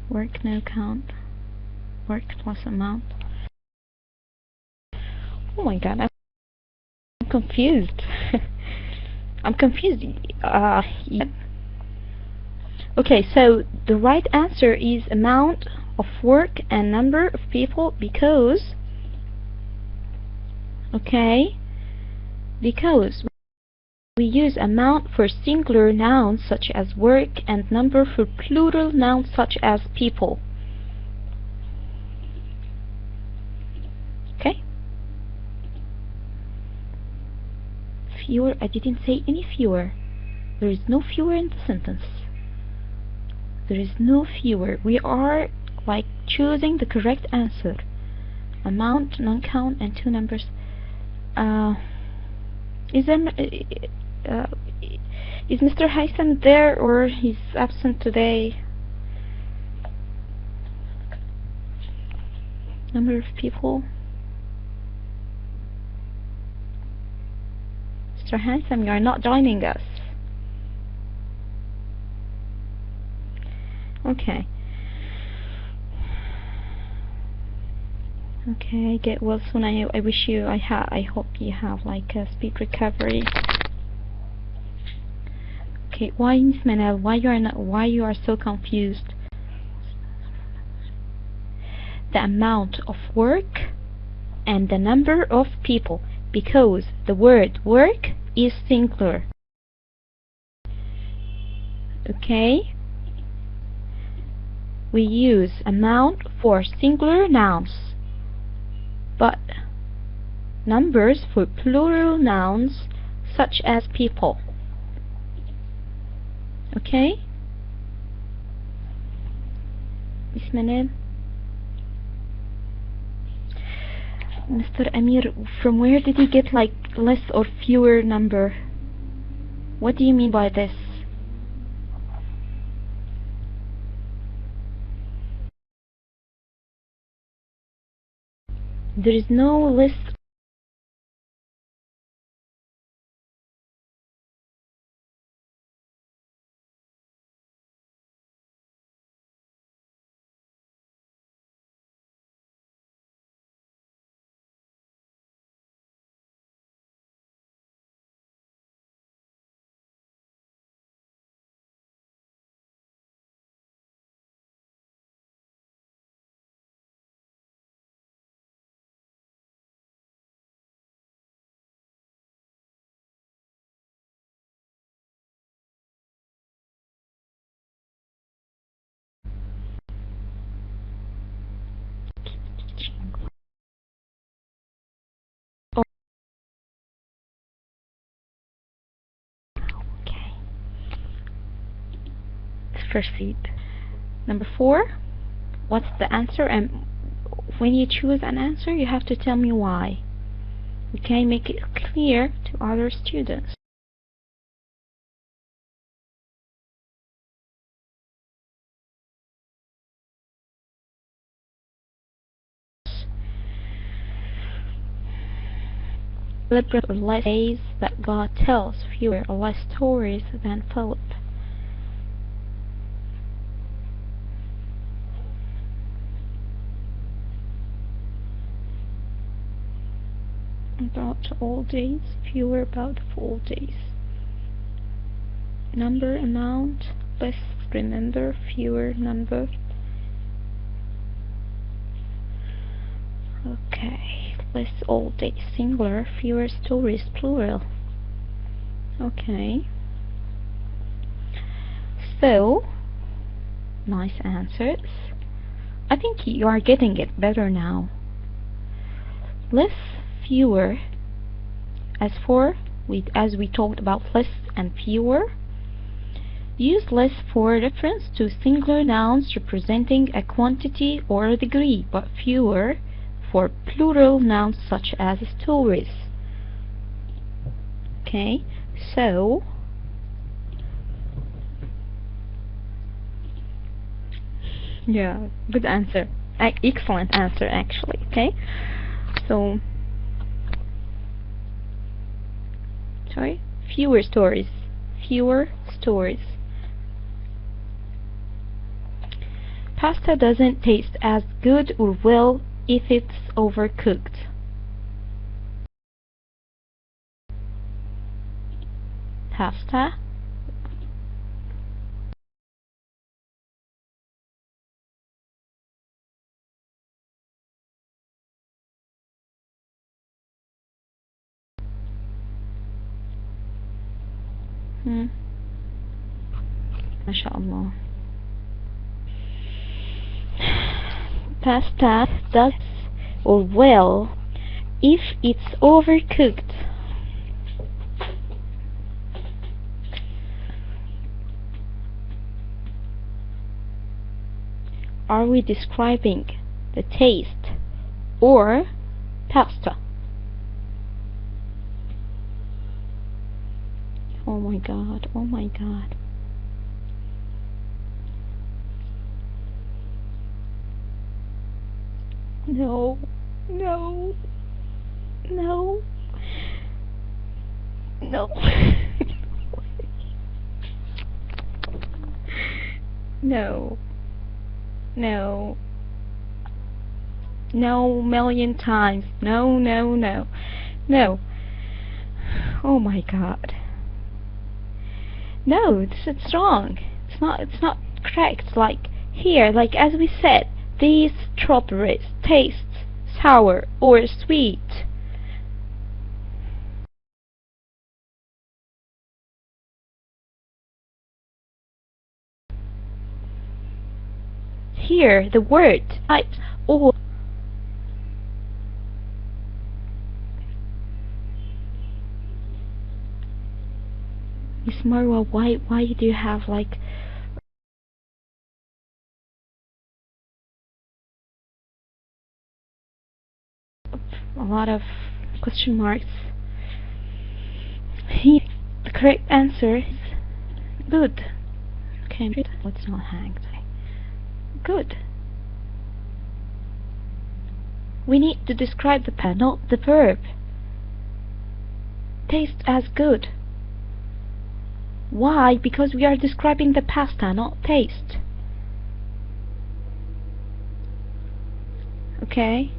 Work no count. Work plus amount. Oh my god, I'm confused. I'm confused. Yeah. Okay, so the right answer is amount of work and number of people because we use amount for singular nouns such as work and number for plural nouns such as people. Okay? Fewer, I didn't say any fewer. There is no fewer in the sentence. There is no fewer. We are like choosing the correct answer. Amount, non-count, and two numbers. Is Mr. Haytham there or he's absent today? Number of people. Mr. Haytham, you are not joining us. Okay. Okay, get well soon. I wish you. I hope you have like a speed recovery. Okay, why Miss Manel? Why you are so confused? The amount of work and the number of people because the word work is singular. Okay. We use amount for singular nouns but numbers for plural nouns such as people. Okay? Bismillah. Mr. Amir, from where did you get like less or fewer number? What do you mean by this? There is no list. Okay, let's proceed. Number 4. What's the answer? And when you choose an answer, you have to tell me why. Okay, make it clear to other students. Philip or less says that God tells fewer or less stories than Philip. About all days, fewer about full days. Number, amount, less, remember, fewer, number. Okay, less all days, singular, fewer stories, plural. Okay. So, nice answers. I think you are getting it better now. Less, fewer. As we talked about less and fewer, use less for reference to singular nouns representing a quantity or a degree, but fewer for plural nouns such as stories. Okay, so yeah, good answer. Excellent answer, actually. Okay, so sorry, fewer stories. Fewer stories. Pasta doesn't taste as good or well if it's overcooked. Pasta. MashaAllah. Pasta does or well if it's overcooked. Are we describing the taste or pasta? Oh my god, oh my god. No, no, no, no. No, no, no, million times. No, no, no, no. Oh my god. No, it's wrong. It's not correct. Like here, like as we said, these strawberries taste sour or sweet. Here, the word types or Miss Marwa, why do you have like a lot of question marks? Here, the correct answer is good. Okay, it's not hanged. Good. We need to describe the pen, not the verb. Taste as good. Why? Because we are describing the pasta, not taste. Okay?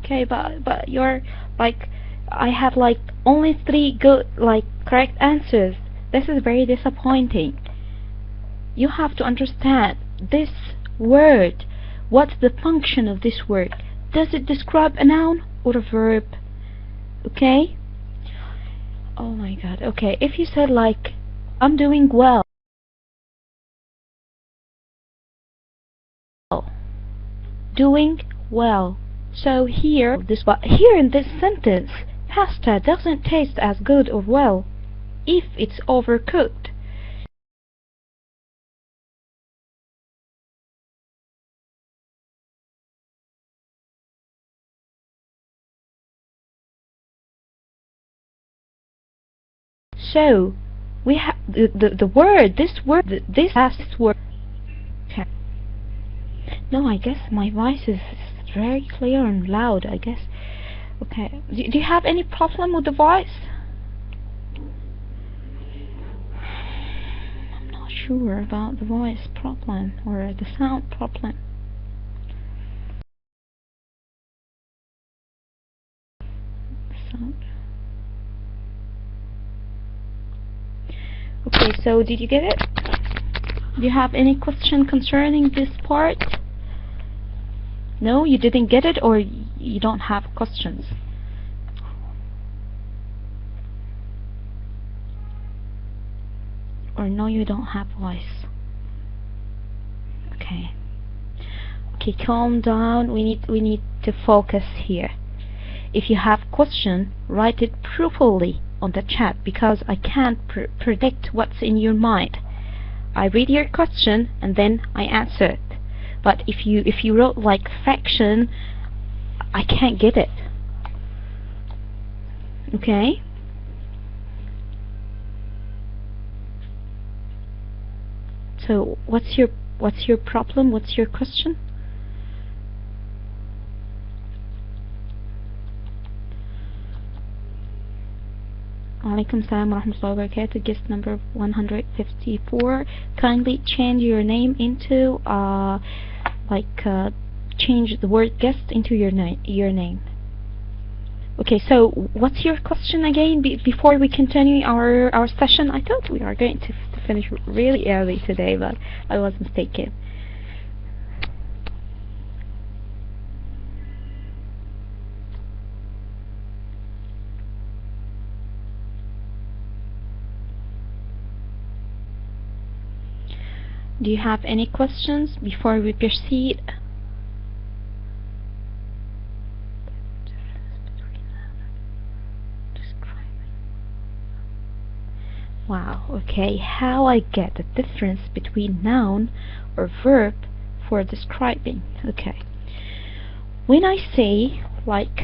Okay, but you're like, I have like only 3 good like correct answers. This is very disappointing. You have to understand this word. What's the function of this word? Does it describe a noun or a verb? Okay? Oh my god. Okay, if you said like, I'm doing well. Doing well. So here, here in this sentence, pasta doesn't taste as good or well if it's overcooked. So we have the word, this last word. Okay. No, I guess my voice is very clear and loud, I guess. Okay. Do you have any problem with the voice? I'm not sure about the voice problem or the sound problem. Sound. Okay, so did you get it? Do you have any question concerning this part? No, you didn't get it, or you don't have questions? Or no, you don't have voice? Okay. Okay, calm down. We need to focus here. If you have question, write it properly on the chat, because I can't predict what's in your mind. I read your question and then I answer it. But if you wrote like fraction, I can't get it. Okay? So what's your problem? What's your question? Alaikum salam wa rahmatullahi wa barakatuh. Guest number 154. Kindly change your name into change the word guest into your name. Okay, so what's your question again before we continue our session? I thought we are going to finish really early today, but I was mistaken. Do you have any questions before we proceed? Wow, okay, how I get the difference between noun or verb for describing. Okay, when I say like,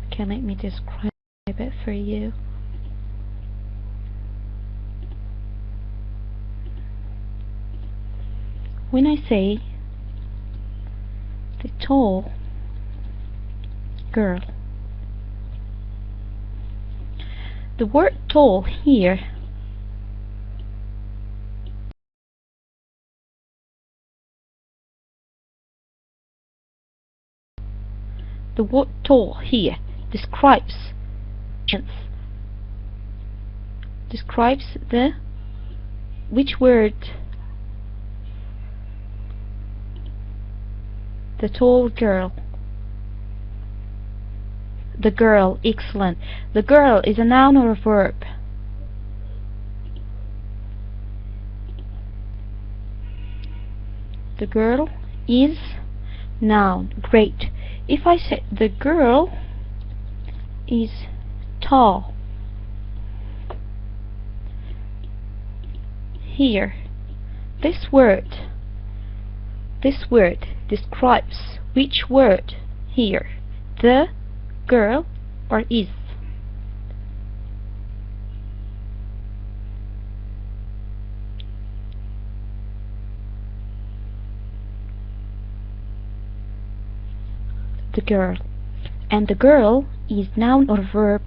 okay, let me describe it for you. When I say the tall girl, the word tall here describes the which word? The tall girl. The girl, excellent. The girl is a noun or a verb? The girl is Noun. Great. If I say the girl is tall, here, this word describes which word here? The girl or is? The girl. And the girl is noun or verb?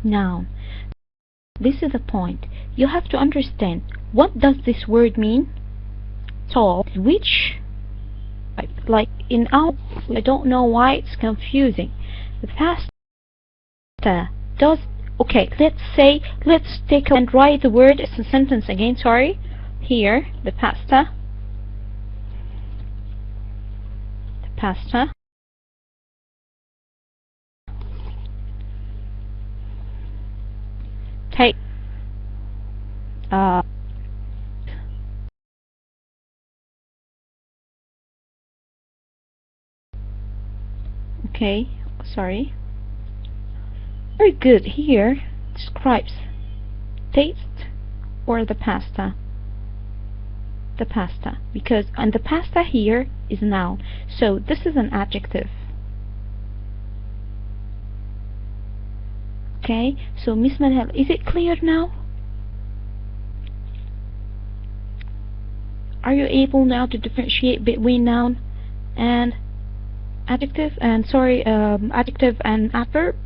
Noun. This is the point. You have to understand, what does this word mean? Tall. Which, like in our, I don't know why it's confusing. The past does, okay, let's take and write the word as a sentence again, sorry. Here, the pasta take okay, sorry. Very good. Here describes taste or the pasta, because and the pasta here is noun, so this is an adjective. Okay, so Miss Manel, is it clear now? Are you able now to differentiate between noun and adjective and adjective and adverb?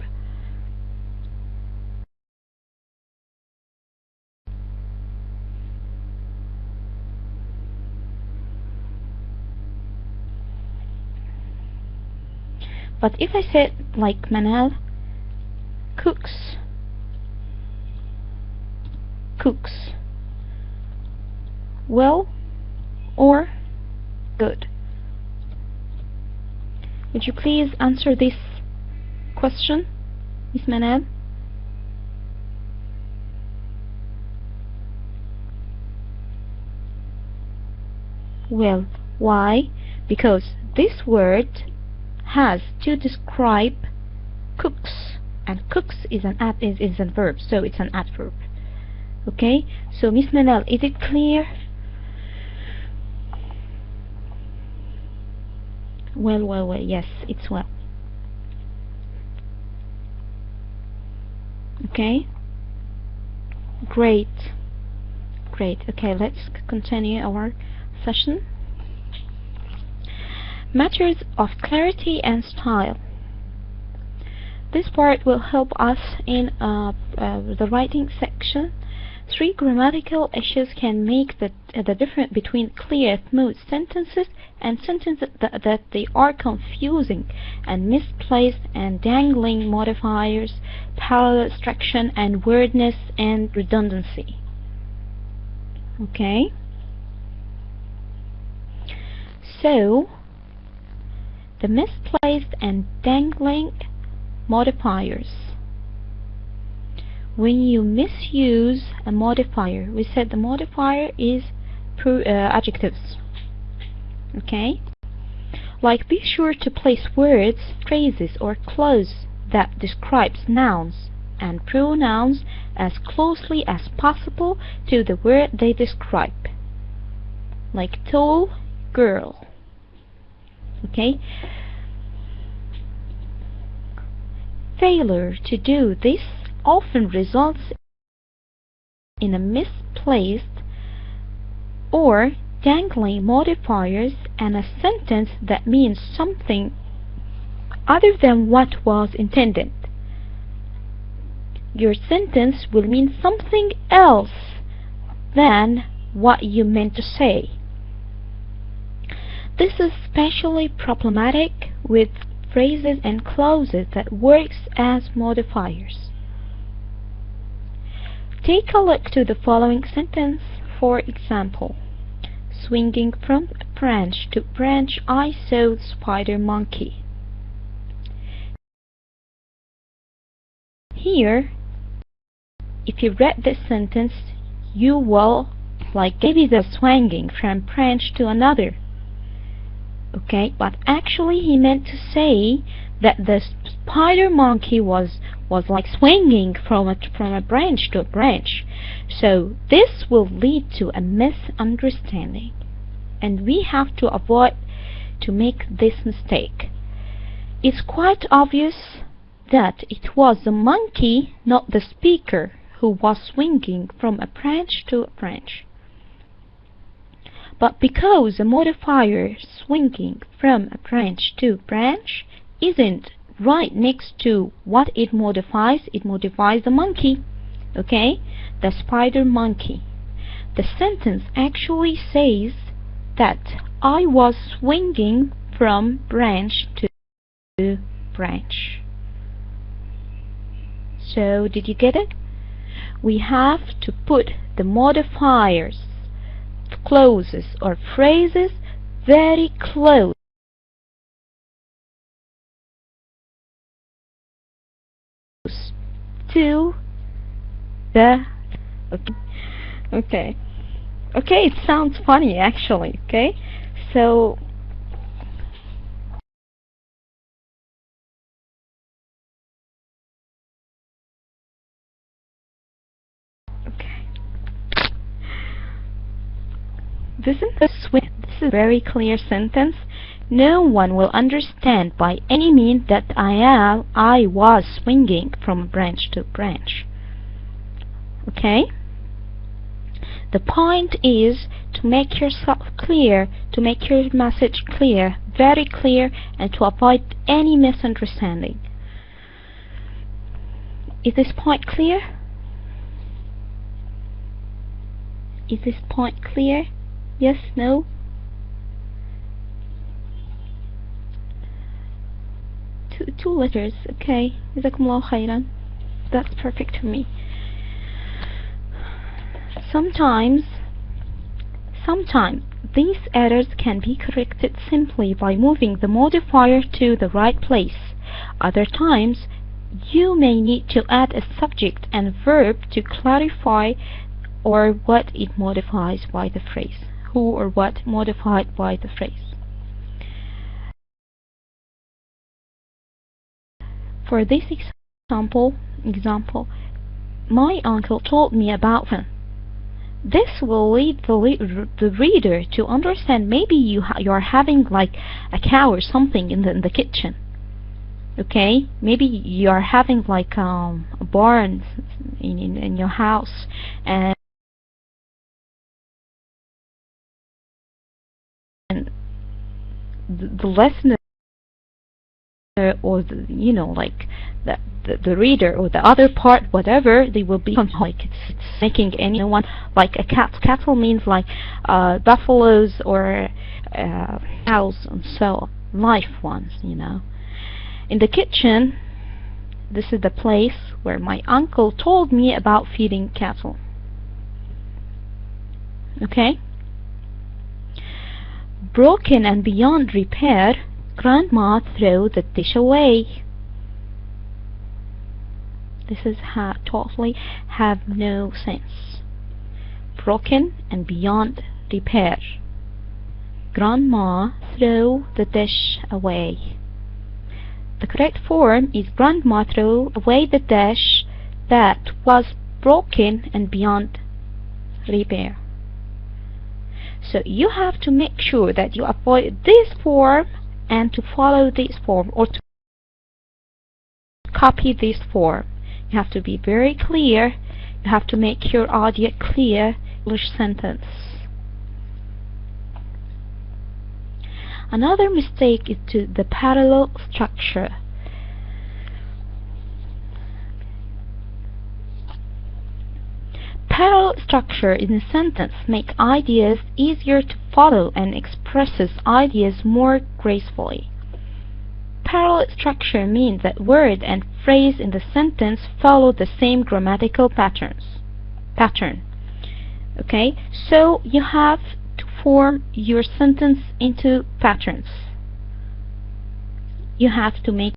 But if I said like Manal cooks, well or good, would you please answer this question, Miss Manal? Well, why? Because this word has to describe cooks, and cooks is an verb, so it's an adverb. Okay, so Miss Manal, is it clear? Well, yes, it's well. Okay, great. Okay, let's continue our session. Matters of clarity and style. This part will help us in the writing section. 3 grammatical issues can make the difference between clear, smooth sentences and sentences that they are confusing and misplaced and dangling modifiers, parallel structure and wordness and redundancy. Okay? So, the misplaced and dangling modifiers. When you misuse a modifier, we said the modifier is adjectives. Okay? Like, be sure to place words, phrases, or clauses that describes nouns and pronouns as closely as possible to the word they describe. Like tall girl. Okay? Failure to do this often results in a misplaced or dangling modifiers and a sentence that means something other than what was intended. Your sentence will mean something else than what you meant to say. This is especially problematic with phrases and clauses that works as modifiers. Take a look to the following sentence. For example, swinging from branch to branch I saw the spider monkey. Here, if you read this sentence, you will maybe they're swinging from branch to another. Okay, but actually he meant to say that the spider monkey was swinging from a branch to a branch. So this will lead to a misunderstanding, and we have to avoid to make this mistake. It's quite obvious that it was the monkey, not the speaker, who was swinging from a branch to a branch. But because the modifier swinging from a branch to branch isn't right next to what it modifies the monkey, okay, the spider monkey. The sentence actually says that I was swinging from branch to branch. So did you get it? We have to put the modifiers, clauses or phrases very close to the okay, it sounds funny actually. Okay, so this is a very clear sentence. No one will understand by any means that I was swinging from branch to branch. Okay? The point is to make yourself clear, to make your message clear, very clear, and to avoid any misunderstanding. Is this point clear? Is this point clear? Yes, no? Two letters, okay. Jazakumullahu khairan. That's perfect for me. Sometimes these errors can be corrected simply by moving the modifier to the right place. Other times, you may need to add a subject and verb to clarify or what it modifies by the phrase. Who or what modified by the phrase. For this example, my uncle told me about him. This will lead the reader to understand maybe you're having like a cow or something in the kitchen. Okay, maybe you're having like a barn in your house, and the listener or the reader or the other part, whatever, they will be like it's making anyone like a cattle means like buffaloes or cows and so live ones, in the kitchen. This is the place where my uncle told me about feeding cattle. Okay, broken and beyond repair, grandma threw the dish away. This is totally have no sense. Broken and beyond repair. Grandma threw the dish away. The correct form is grandma threw away the dish that was broken and beyond repair. So you have to make sure that you avoid this form and to follow this form or to copy this form. You have to be very clear. You have to make your audio clear. English sentence. Another mistake is to the parallel structure. Parallel structure in a sentence make ideas easier to follow and expresses ideas more gracefully. Parallel structure means that word and phrase in the sentence follow the same grammatical pattern. Okay, so you have to form your sentence into patterns. You have to make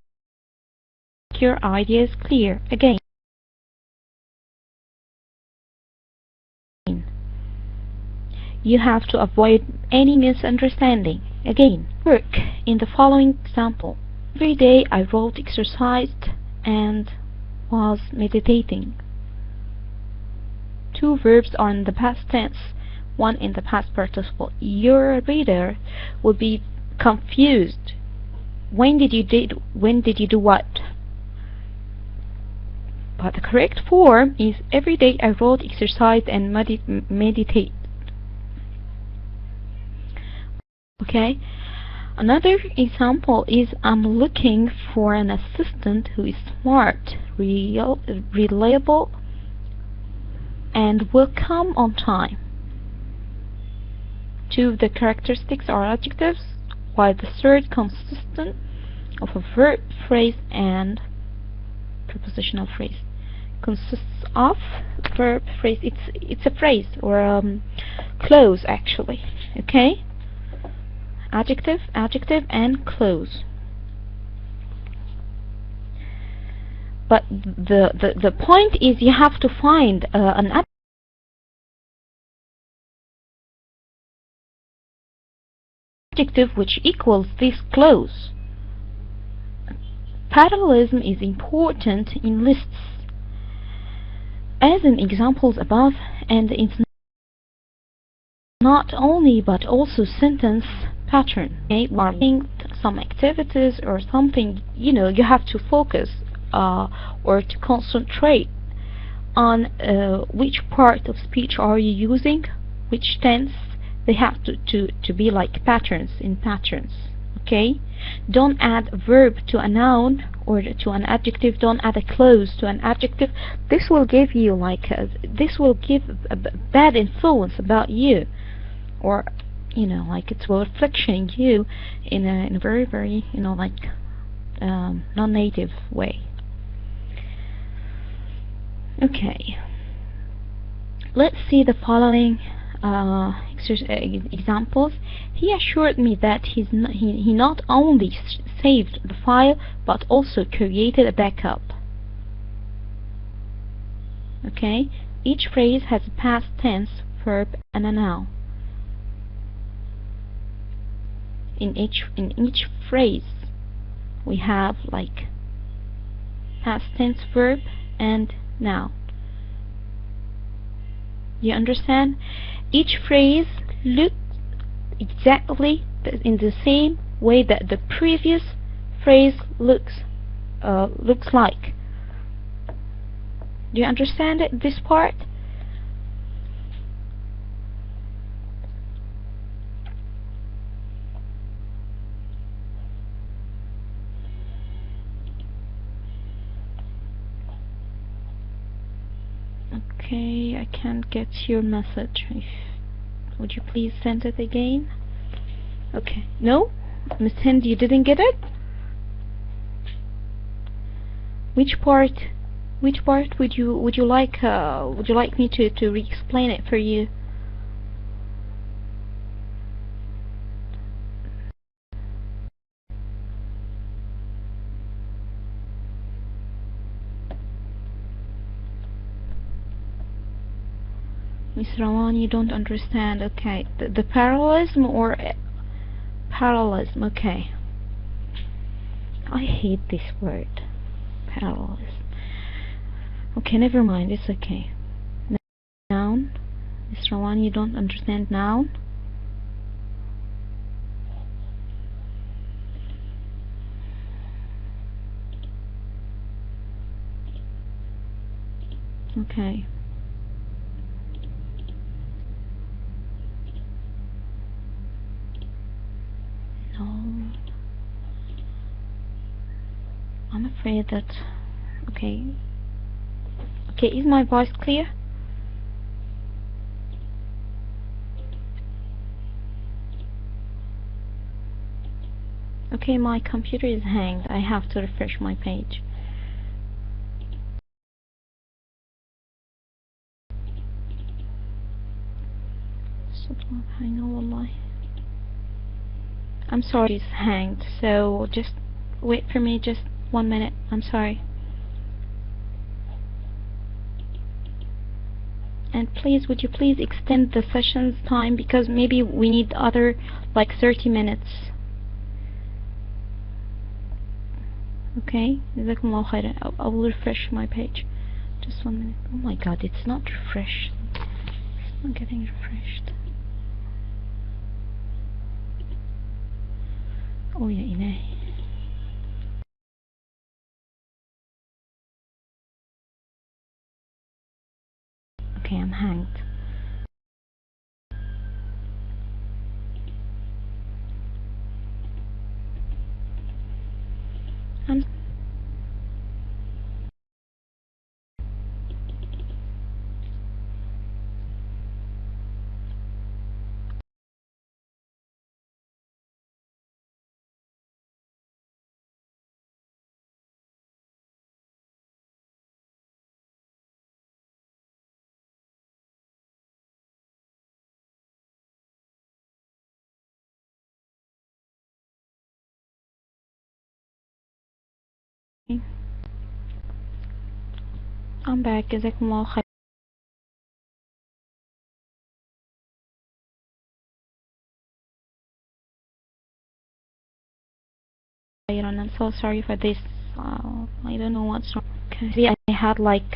your ideas clear. Again, you have to avoid any misunderstanding. Again, work in the following example. Every day I wrote, exercised, and was meditating. Two verbs are in the past tense, one in the past participle. Your reader will be confused. When did you do what? But the correct form is every day I wrote, exercised, and meditate. Okay. Another example is I'm looking for an assistant who is smart, reliable, and will come on time. Two of the characteristics are adjectives, while the third consists of a verb, phrase, and prepositional phrase. Consists of verb, phrase. It's a phrase or clause actually. Okay. Adjective, and clause. But the point is you have to find an adjective which equals this clause. Parallelism is important in lists, as in examples above, and it's not only but also sentence pattern. Okay, or linked some activities or something, you have to focus or to concentrate on which part of speech are you using, which tense. They have to be like patterns in patterns. Okay, don't add a verb to a noun or to an adjective. Don't add a clause to an adjective. This will give you this will give a bad influence about you, or like it will reflection you in a very very non-native way. Okay, let's see the following examples. He assured me that he not only saved the file but also created a backup. Okay, each phrase has a past tense, verb, and a noun. In each phrase we have like past tense, verb, and noun. You understand? Each phrase looks exactly in the same way that the previous phrase looks like. Do you understand this part? Okay, I can't get your message. Would you please send it again? Okay. No? Miss Hind, you didn't get it? Which part would you like me to re-explain it for you? Miss Rawan, you don't understand. Okay, the parallelism or parallelism. Okay, I hate this word, parallelism. Okay, never mind, it's okay. Noun. Miss Rawan, you don't understand noun? Okay. No. I'm afraid that... Okay. Okay, is my voice clear? Okay, my computer is hanged. I have to refresh my page. I'm sorry, it's hanged, so just wait for me just 1 minute. I'm sorry. And please, would you please extend the session's time, because maybe we need other like 30 minutes. Okay, Jazakumullah khairan. I will refresh my page. Just 1 minute. Oh my god, it's not refreshed. It's not getting refreshed. Oh yeah, إلهي. Okay, I'm hanged. I'm back. Jazakumullah khairan. I'm so sorry for this. I don't know what's wrong. Okay, I had like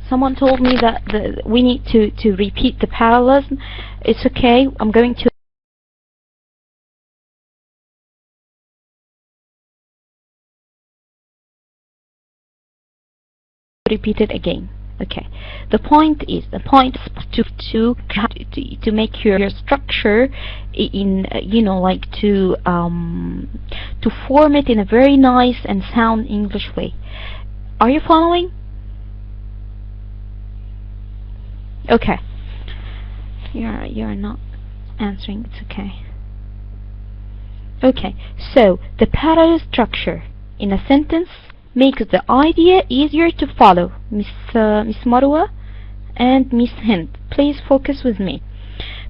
someone told me that we need to repeat the parallelism. It's okay. I'm going to repeat it again. Okay. The point is to make your structure in you know, like to form it in a very nice and sound English way. Are you following? Okay. You're not answering. It's okay. Okay. So the parallel structure in a sentence makes the idea easier to follow. Miss Marwa and Miss Hind, please focus with me.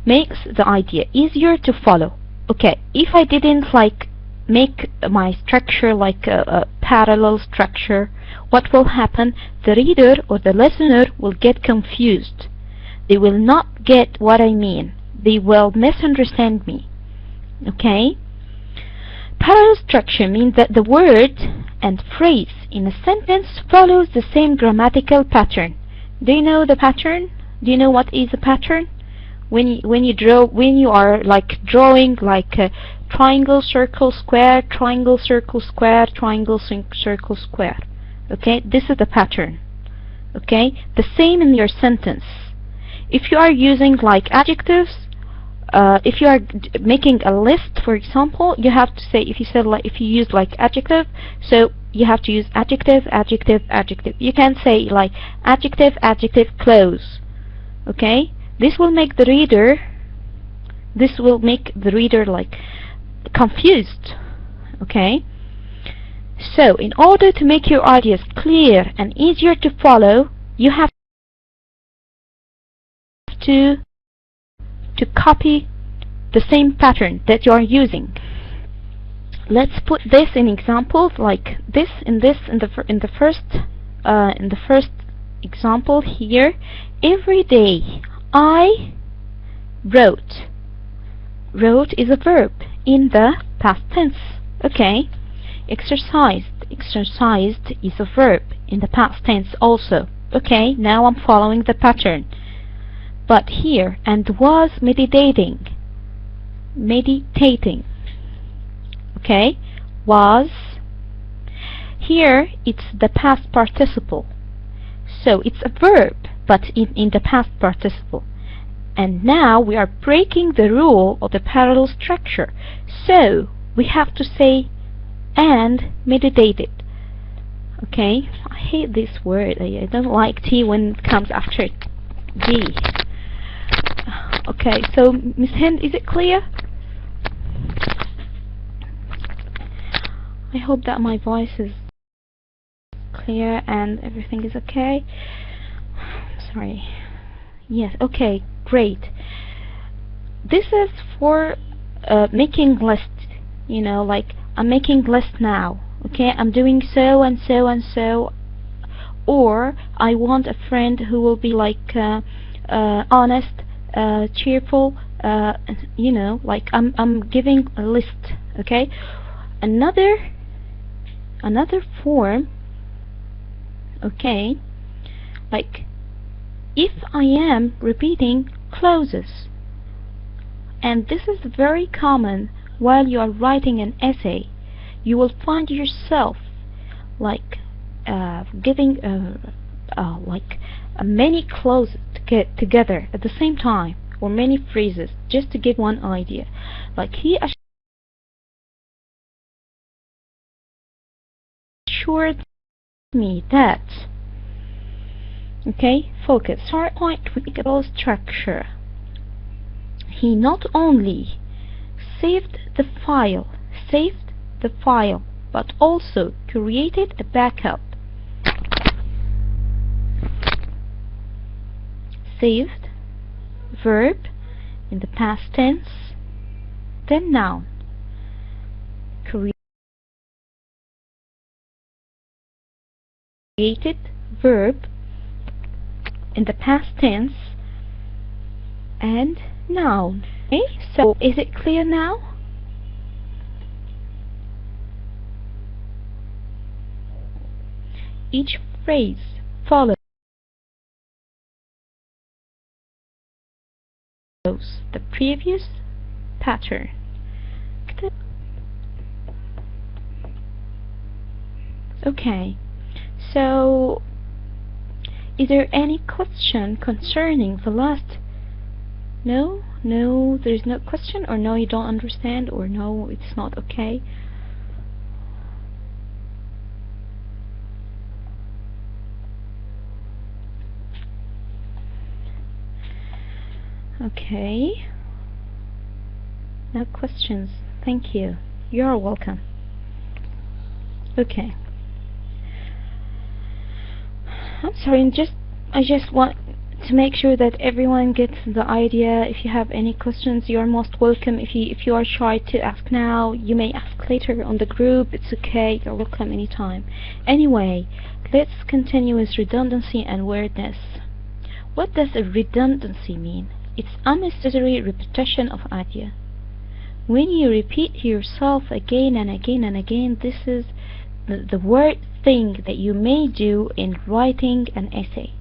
Makes the idea easier to follow. Okay, if I didn't like make my structure like a parallel structure, what will happen? The reader or the listener will get confused. They will not get what I mean. They will misunderstand me. Okay? Parallel structure means that the word and phrase in a sentence follows the same grammatical pattern. Do you know the pattern? Do you know what is a pattern? When you are like drawing like a triangle, circle, square, triangle, circle, square, triangle, circle, square. Okay, this is the pattern. Okay, the same in your sentence. If you are using like adjectives, if you are making a list, for example, you have to say, if you use like adjective, so you have to use adjective, adjective, adjective. You can say like adjective, adjective, close. Okay, this will make the reader like confused. Okay, so in order to make your ideas clear and easier to follow, you have to copy the same pattern that you are using. Let's put this in examples like this. In the first example here, every day I wrote. Wrote is a verb in the past tense. Okay. Exercised. Exercised is a verb in the past tense also. Okay, now I'm following the pattern. But here, and was meditating. Meditating. Okay, was. Here it's the past participle. So it's a verb, but in the past participle. And now we are breaking the rule of the parallel structure. So we have to say and meditated. Okay, I hate this word. I don't like T when it comes after D. Okay, so Miss Hind, is it clear? I hope that my voice is clear and everything is okay. Sorry. Yes, okay, great. This is for making list. You know, like I'm making list now. Okay, I'm doing so and so and so. or I want a friend who will be like honest, cheerful, like I'm giving a list. Okay, another form. Okay, like if I am repeating clauses, and this is very common while you are writing an essay, you will find yourself like giving like many clauses together at the same time, or many phrases, just to give one idea. Like he assured me that. Okay, focus. Start point with structure. He not only saved the file, but also created a backup. Saved, verb in the past tense, then noun. Created, verb in the past tense, and noun. Okay, so is it clear now? Each phrase follows the previous pattern. Okay, so is there any question concerning the last? No, there's no question, or no, you don't understand, or no, it's not okay. Okay, no questions. Thank you. You're welcome. Okay. I'm sorry, I just want to make sure that everyone gets the idea. If you have any questions, you're most welcome. If you are shy to ask now, you may ask later on the group. It's okay. You're welcome anytime. Anyway, let's continue with redundancy and weirdness. What does a redundancy mean? It's unnecessary repetition of idea. When you repeat yourself again and again and again, this is the worst thing that you may do in writing an essay.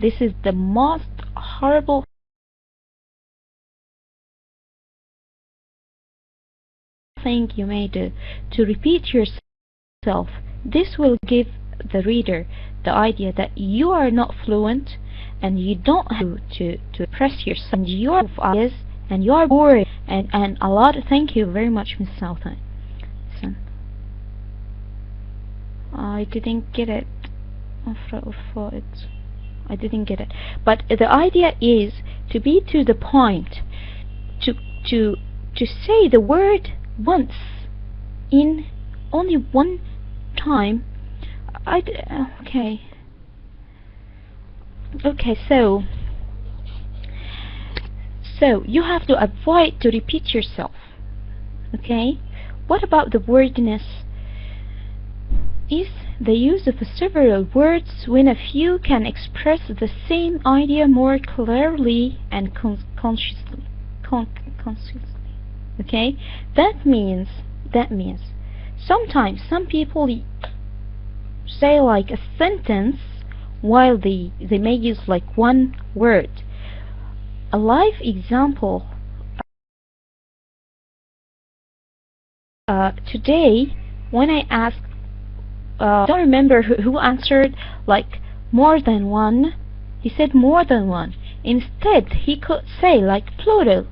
This is the most horrible thing you may do, to repeat yourself. This will give the reader the idea that you are not fluent, and you don't have to express yourself, and you are ideas, and you are bored, and a lot. Thank you very much, Miss Southern. I didn't get it. I didn't get it. But the idea is to be to the point, to say the word once, in only one time. Okay. Okay, so you have to avoid to repeat yourself. Okay. What about the wordiness? Is the use of several words when a few can express the same idea more clearly and consciously. Okay, that means sometimes some people say like a sentence while they may use like one word. A live example today, when I asked, I don't remember who answered like more than one. He said more than one. Instead, he could say like plural.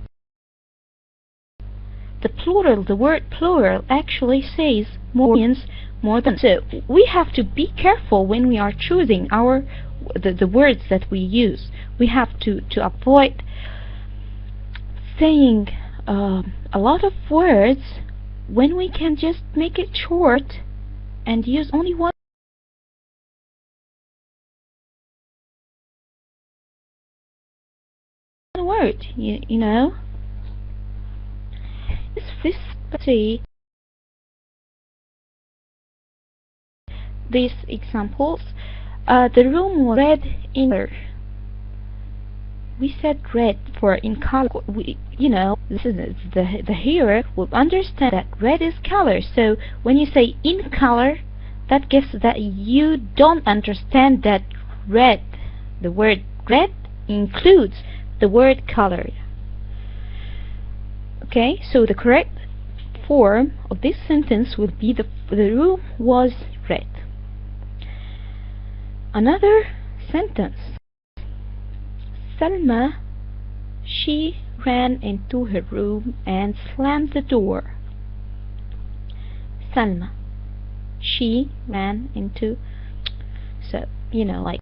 The word plural actually says more, means more than. So we have to be careful when we are choosing the words that we use. We have to avoid saying a lot of words when we can just make it short and use only one word. You know. This see these examples. The room was red in color. We said red for in color. This is the hearer will understand that red is color. So when you say in color, that gives that you don't understand that red. The word red includes the word color. Okay, so the correct form of this sentence would be the room was red. Another sentence. Salma, she ran into her room and slammed the door. Salma, she ran into, so like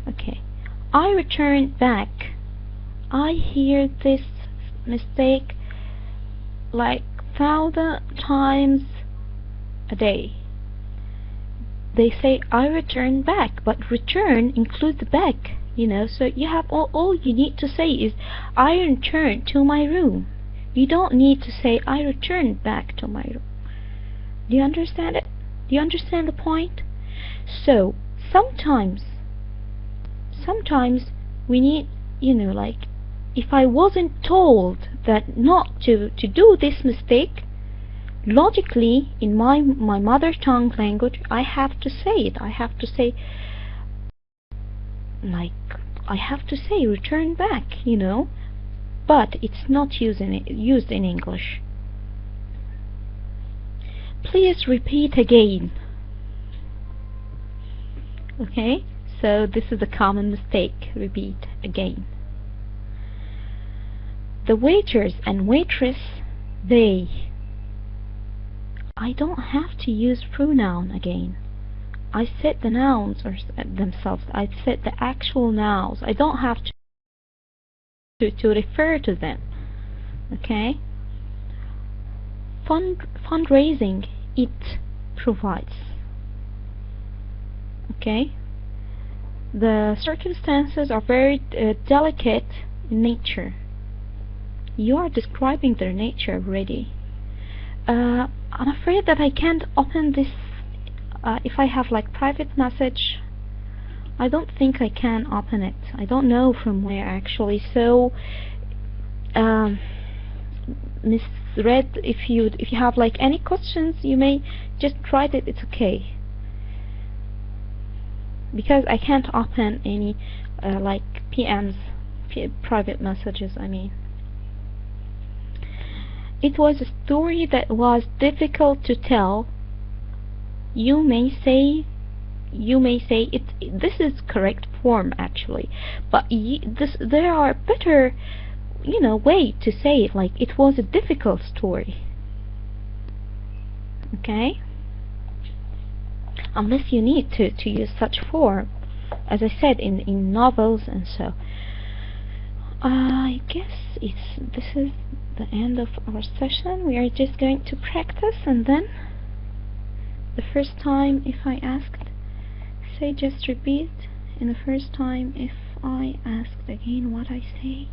okay. I returned back. I hear this mistake like 1,000 times a day. They say I return back, but return includes back, so you have all you need to say is I return to my room. You don't need to say I return back to my room. Do you understand it? Do you understand the point? So sometimes we need, like if I wasn't told that not to do this mistake, logically in my mother tongue language, I have to say it. I have to say return back, but it's not used in English. Please repeat again. Okay, so this is a common mistake. Repeat again. The waiters and waitress, they. I don't have to use pronoun again. I said the nouns or themselves. I said the actual nouns. I don't have to refer to them. Okay? Fundraising, it provides. Okay? The circumstances are very delicate in nature. You are describing their nature already. I'm afraid that I can't open this. If I have like private message, I don't think I can open it. I don't know from where actually. So, Miss Red, if you have like any questions, you may just write it. It's okay. Because I can't open any like private messages. I mean. It was a story that was difficult to tell. You may say it. This is correct form actually, but there are better, way to say it. Like it was a difficult story. Okay. Unless you need to use such form, as I said in novels and so. I guess this is the end of our session. We are just going to practice, and then the first time if I asked, say just repeat, and the first time if I asked again what I say.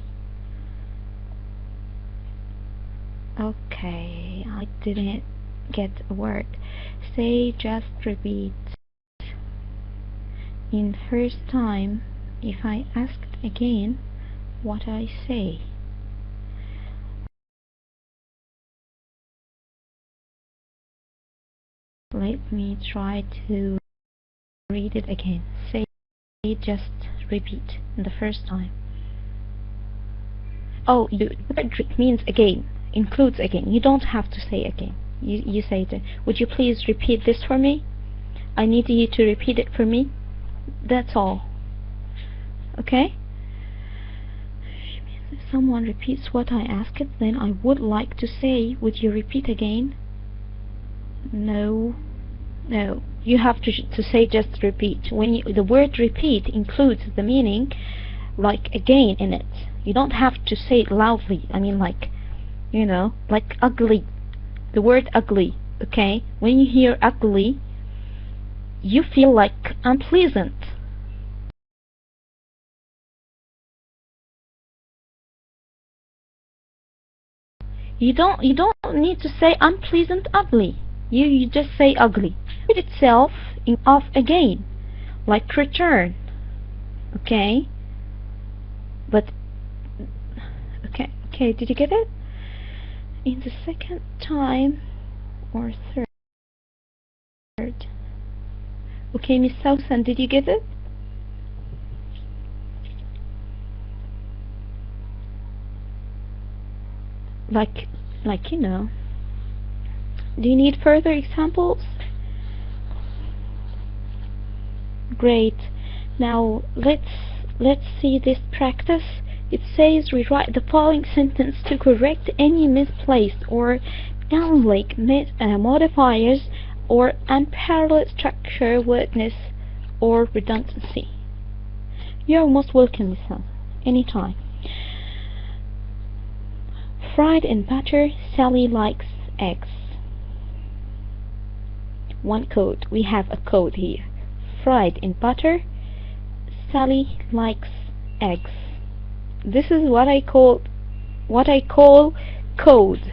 Okay, I didn't get a word. Say just repeat. In first time, if I asked again, what I say. Let me try to read it again. Say just repeat in the first time. Oh, it means again, includes again. You don't have to say again. You say it. Would you please repeat this for me? I need you to repeat it for me. That's all. Okay? If someone repeats what I asked, then I would like to say, would you repeat again? No. No. You have to say just repeat. When the word repeat includes the meaning like again in it. You don't have to say it loudly. I mean, like, you know, like ugly. The word ugly. Okay? When you hear ugly, you feel like unpleasant. You don't need to say unpleasant ugly. You just say ugly. It itself in of again, like return. Okay? But okay, did you get it? In the second time or third. Okay, Miss Sousan, did you get it? Like, you know. Do you need further examples? Great. Now let's see this practice. It says rewrite the following sentence to correct any misplaced or unlike modifiers or unparalleled structure weakness or redundancy. You're most welcome, Miss Sam. Anytime. Fried in butter, Sally likes eggs. One code. We have a code here. Fried in butter, Sally likes eggs. This is what I call code.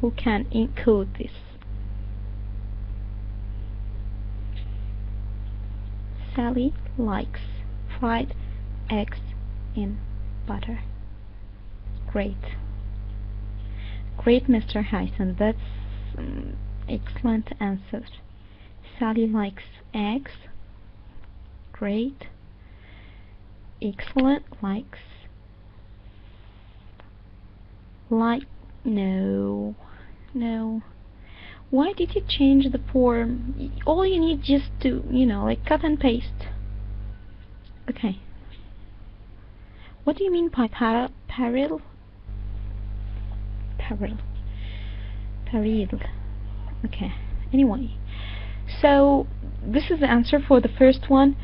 Who can encode this? Sally likes fried eggs in butter. Great. Great, Mr. Hyson. That's excellent answer. Sally likes eggs. Great. Excellent. Likes. Like. No. No. Why did you change the form? All you need just to, you know, like cut and paste. Okay. What do you mean by parallel? Parallel. Okay. Anyway. So, this is the answer for the first one.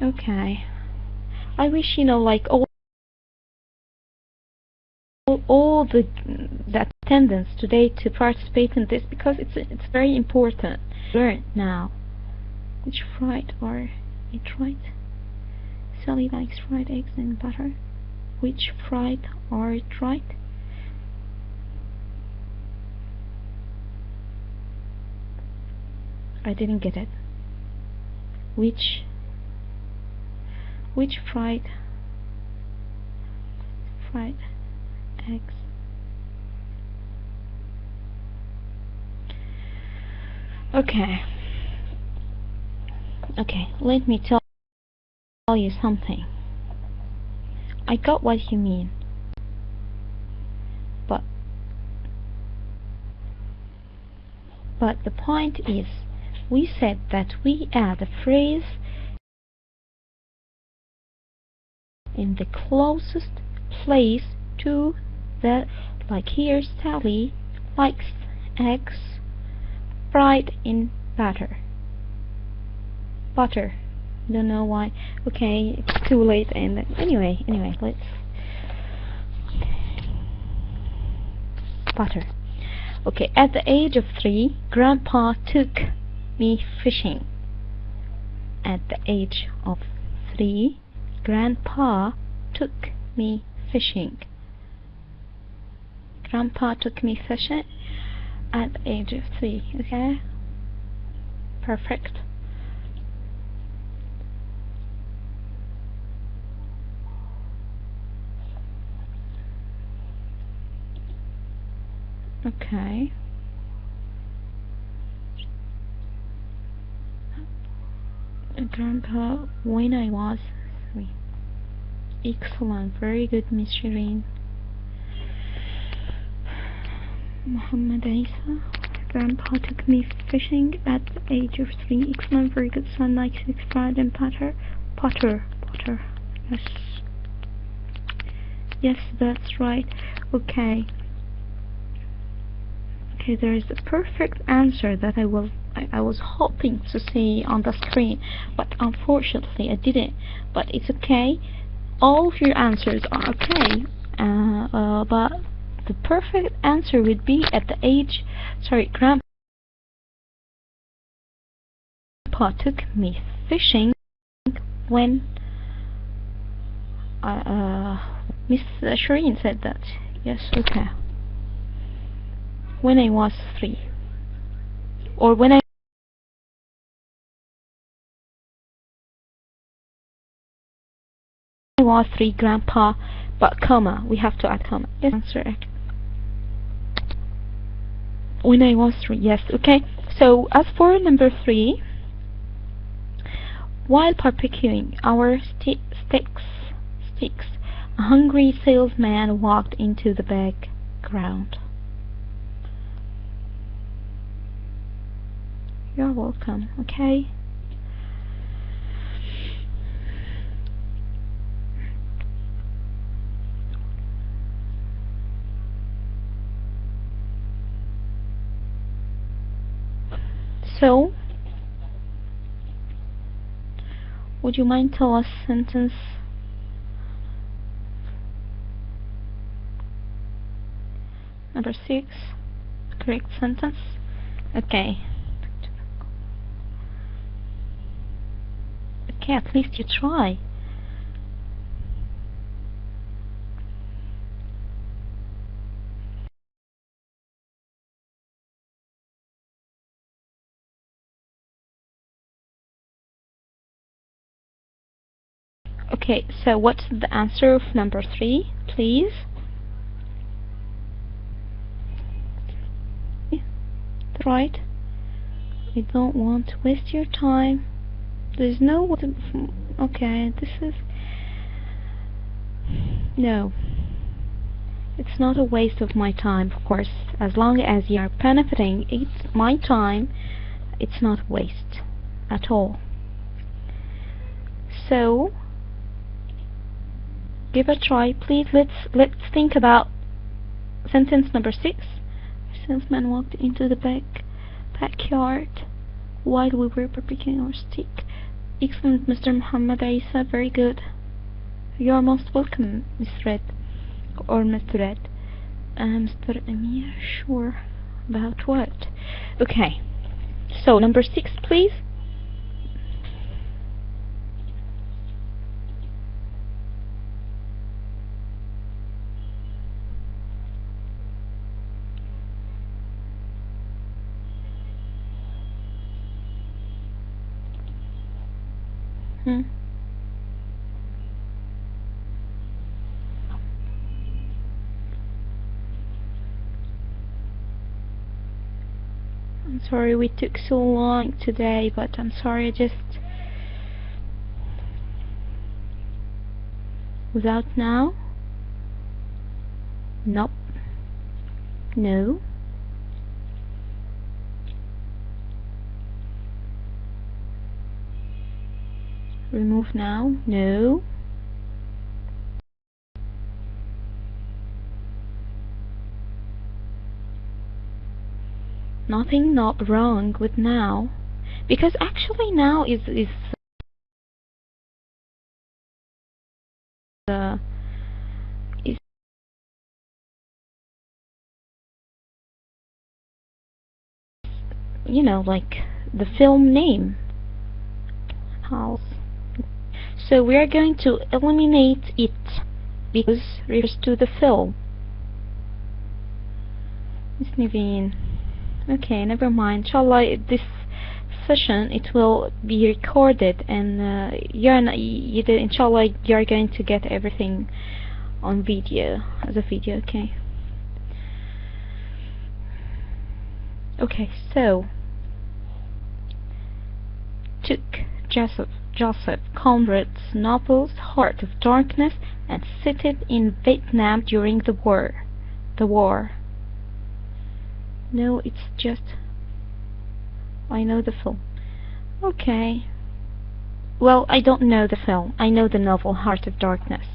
Okay. I wish, you know, like all the attendants today to participate in this, because it's very important. Learn now. Which fried are it right? Sally likes fried eggs and butter. Which fried are it right? I didn't get it. Which fried eggs? Okay. Okay, let me tell you something. I got what you mean. But the point is, we said that we add a phrase in the closest place to the, like here, Sally likes eggs fried in butter. Don't know why. Okay, it's too late. And anyway, let's butter. Okay, at the age of 3, Grandpa took me fishing. At the age of 3, Grandpa took me fishing. Grandpa took me fishing at the age of 3. Okay? Perfect. Okay. Grandpa, when I was 3. Excellent. Very good, Miss Shireen. Muhammad Isa. Grandpa took me fishing at the age of 3. Excellent. Very good. Son, like 6. Brad and Potter. Potter. Yes. Yes, that's right. Okay. Okay, there is a perfect answer that I was hoping to see on the screen, but unfortunately I didn't. But it's okay. All of your answers are okay. But the perfect answer would be at the age. Sorry, Grandpa took me fishing when Miss Shireen said that. Yes, okay. When I was 3, or when I was 3, Grandpa, but comma, we have to add comma. Yes, answer. When I was 3, yes, okay. So as for number 3, while barbecuing our sticks, a hungry salesman walked into the background. You're welcome, okay? So, would you mind tell us sentence number 6, correct sentence? Okay. Okay, at least you try. Okay, so what's the answer of number 3, please? Right? I don't want to waste your time. There's no. Okay, this is. No. It's not a waste of my time, of course. As long as you are benefiting my time, it's not a waste at all. So, give a try, please. Let's think about sentence number 6. A salesman walked into the backyard while we were barbecuing our steak. Excellent, Mr. Muhammad Isa. Very good. You're most welcome, Miss Red. Or Mr. Red. Mr. Amir, sure. About what? Okay. So, number 6, please. I'm sorry we took so long today, but I'm sorry, just without now. Nope. No. Remove now. No. Nothing not wrong with now, because actually now is is, you know, like the film name. house. So we are going to eliminate it because it refers to the film. Miss Niveen. Okay, never mind. Inshallah, this session it will be recorded, and inshallah you're going to get everything on video as a video. Okay. Okay, so took Joseph Conrad's novels Heart of Darkness and set it in Vietnam during the war. No, it's just I know the film. Okay. Well, I don't know the film. I know the novel Heart of Darkness,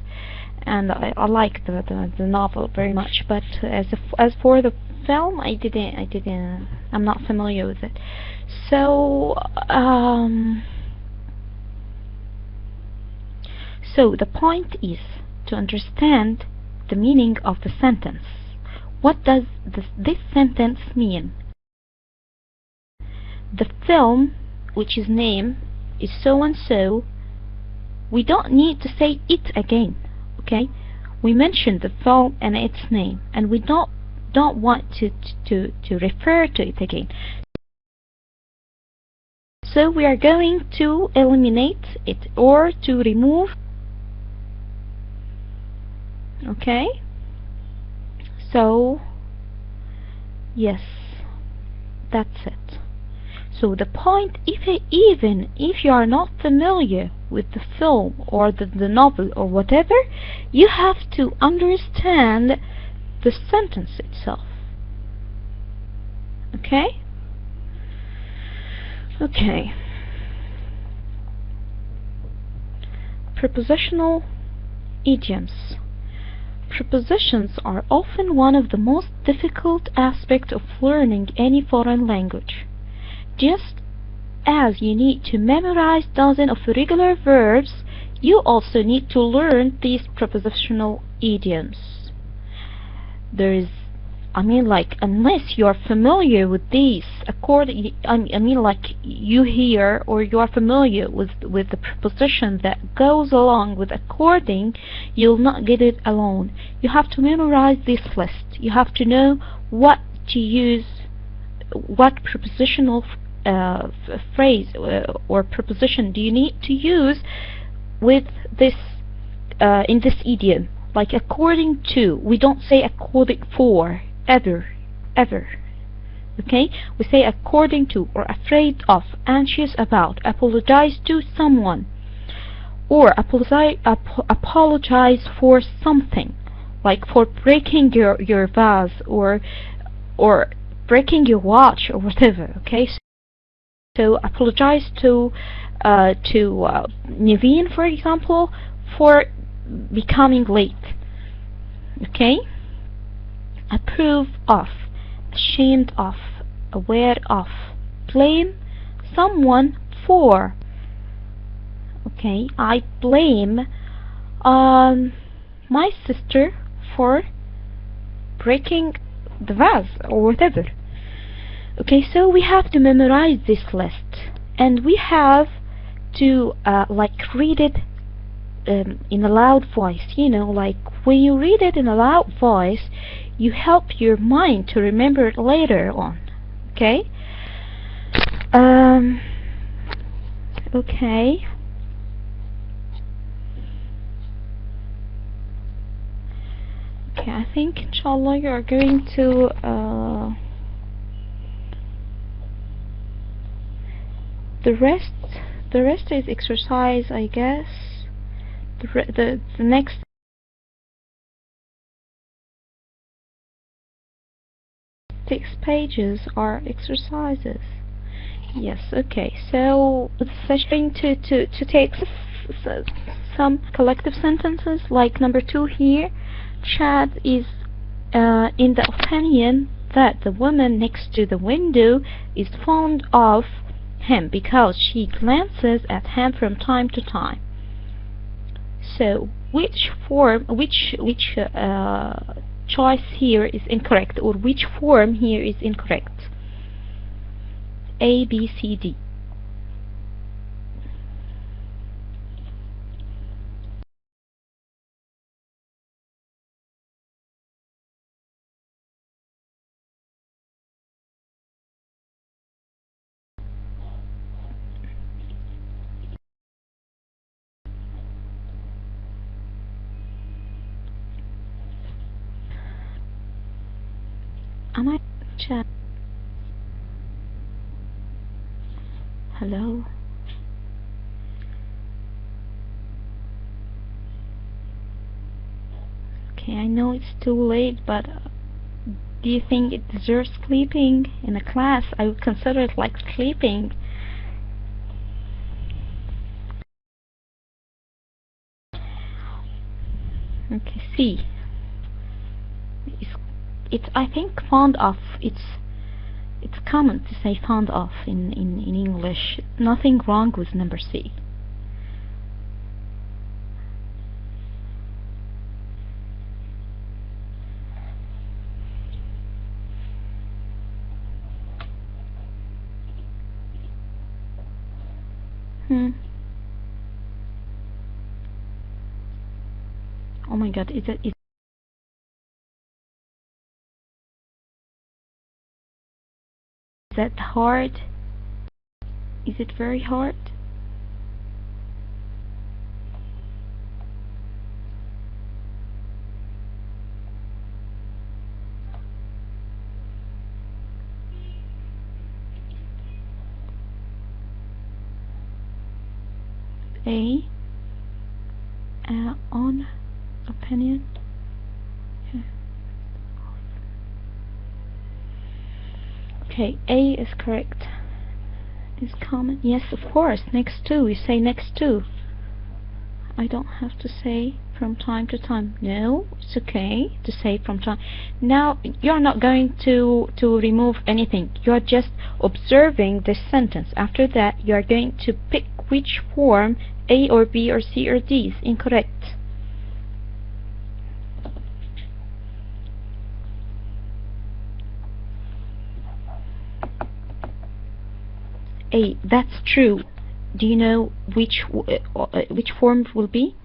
and I like the novel very much. But as for the film, I'm not familiar with it. So so the point is to understand the meaning of the sentence. What does this sentence mean? The film, which is name, is so and so. We don't need to say it again, okay? We mentioned the film and its name, and we don't want to refer to it again. So we are going to eliminate it or to remove. Okay? So yes, that's it. So the point, even if you are not familiar with the film or the novel or whatever, you have to understand the sentence itself. Okay? Okay. Prepositional idioms. Prepositions are often one of the most difficult aspects of learning any foreign language. Just as you need to memorize dozens of regular verbs, you also need to learn these prepositional idioms. Unless you are familiar with these, you hear or you are familiar with the preposition that goes along with according, you'll not get it alone. You have to memorize this list. You have to know what to use, what prepositional phrase or preposition do you need to use with this in this idiom. Like according to, we don't say according for ever. Okay, we say according to, or afraid of, anxious about, apologize to someone, or apologize for something, like for breaking your vase or breaking your watch or whatever. Okay, so apologize to Naveen, for example, for becoming late. Okay, approve of, ashamed of, aware of, blame someone for. Okay, I blame my sister for breaking the vase or whatever. Okay, so we have to memorize this list, and we have to read it in a loud voice. Like when you read it in a loud voice, you help your mind to remember it later on. Okay. Okay. Okay, I think inshallah you are going to the rest is exercise, I guess. The next 6 pages are exercises. Yes, okay. So it's session to take some collective sentences, like number 2 here. Chad is in the opinion that the woman next to the window is fond of him because she glances at him from time to time. So which choice here is incorrect, or which form here is incorrect? A, B, C, D. Am I chat? Hello? Okay, I know it's too late, but do you think it deserves sleeping in a class? I would consider it like sleeping. Okay, C. It's I think fond of. It's common to say fond of in English. Nothing wrong with number C. Hmm. Oh my God, is that hard? Is it very hard? A. On opinion. Okay, A is correct. Is common? Yes, of course. Next to. We say next to. I don't have to say from time to time. No, it's okay to say from time. Now you're not going to remove anything. You're just observing this sentence. After that, you are going to pick which form, A or B or C or D, is incorrect. A. That's true. Do you know which form will be?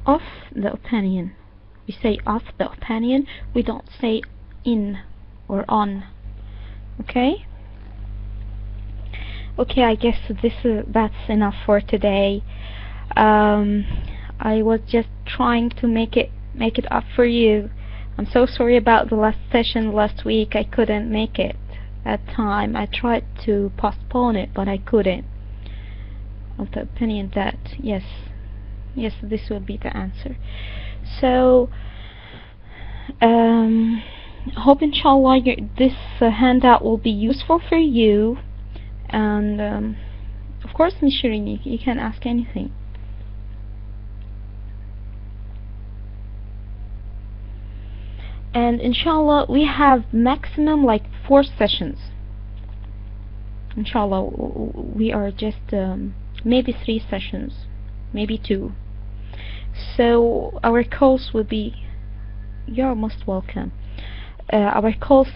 Of the opinion. We say of the opinion. We don't say in or on. Okay? Okay, I guess that's enough for today. Um, I was just trying to make it up for you. I'm so sorry about the last session last week. I couldn't make it at time. I tried to postpone it, but I couldn't. Of the opinion that yes, this will be the answer. So, hope inshallah this handout will be useful for you. And of course, Miss Shireen, you can ask anything. And inshallah, we have maximum like 4 sessions. Inshallah, we are just maybe 3 sessions, maybe 2. So our course will be. You're most welcome. Our course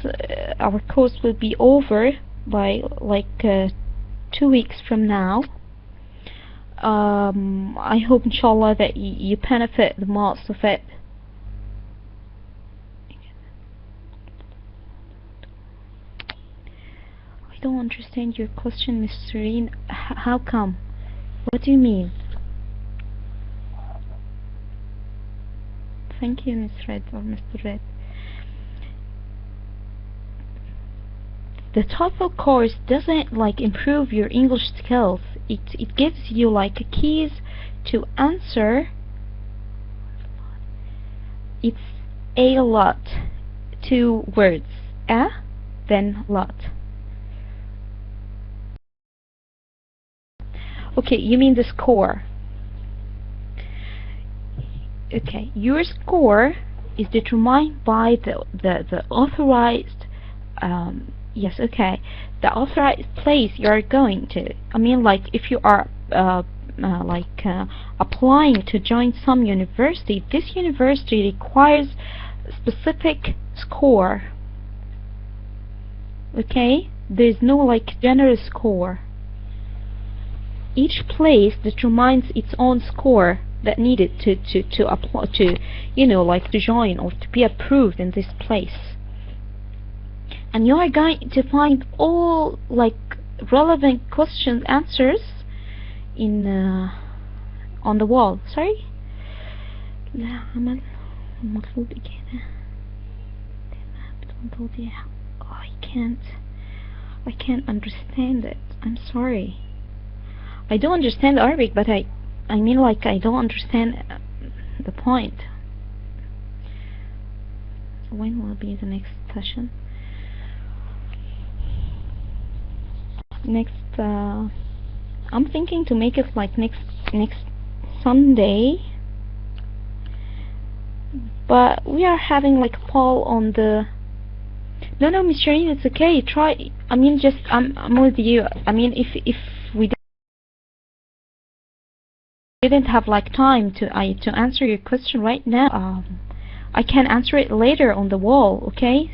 will be over by like 2 weeks from now. I hope inshallah that you benefit the most of it. I don't understand your question, Miss Serene. How come? What do you mean? Thank you, Miss Red or Mr. Red. The TOEFL course doesn't like improve your English skills. It gives you like keys to answer. It's a lot. 2 words. A, then lot. Okay, you mean the score. Okay, your score is determined by the authorized yes, okay, the authorized place you are going to. I mean, like if you are applying to join some university, this university requires specific score. Okay, there's no like general score. Each place determines its own score that needed to apply to, like to join or to be approved in this place. and you are going to find all like relevant questions answers in on the wall. Sorry. لا عمل المطلوب إجابة بدون توضيح. I can't understand it. I'm sorry. I don't understand Arabic, but I mean like I don't understand the point. When will be the next session? Next, I'm thinking to make it like next Sunday, but we are having like a poll on the. No, Miss Shireen, it's okay. Try. I mean, just I'm with you. I mean, if we didn't have like time to answer your question right now, I can answer it later on the wall. Okay.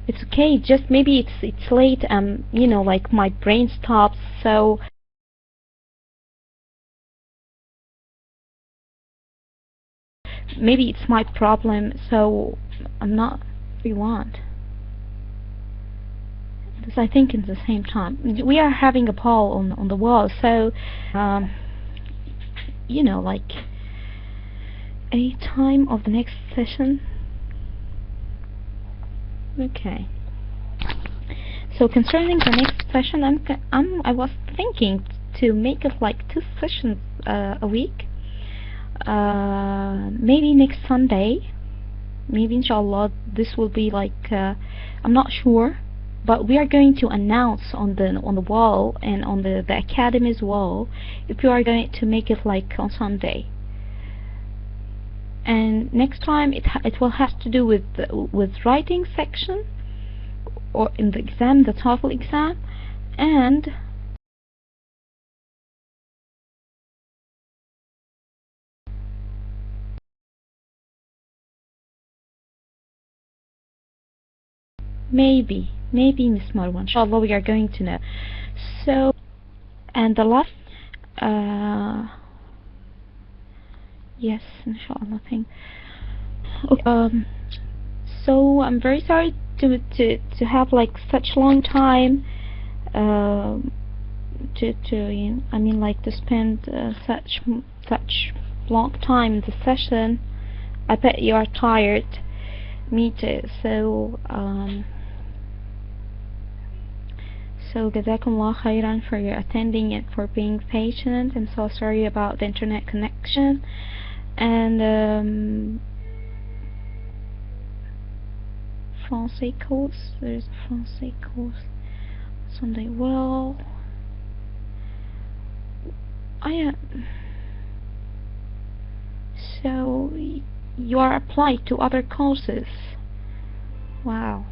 It's okay. Just maybe it's late. You know, like my brain stops. So maybe it's my problem. So I'm not. We want. Because I think at the same time we are having a poll on the wall. So you know, like any time of the next session. Okay. So concerning the next session, I was thinking to make it like 2 sessions a week. Maybe next Sunday. Maybe inshallah this will be like I'm not sure, but we are going to announce on the wall and on the academy's wall if you are going to make it like on Sunday. And next time it will have to do with writing section, or in the exam, the TOEFL exam, and maybe Miss Marwan, inshallah we are going to know. So, and the last yes, inshallah thing. Okay, so I'm very sorry to have like such long time I mean like to spend such long time in the session. I bet you are tired. Me too. So so jazakumullah khairan for your attending and for being patient. I'm so sorry about the internet connection. And Francais course, there's a Francais course Sunday. Well, so you are applied to other courses. Wow.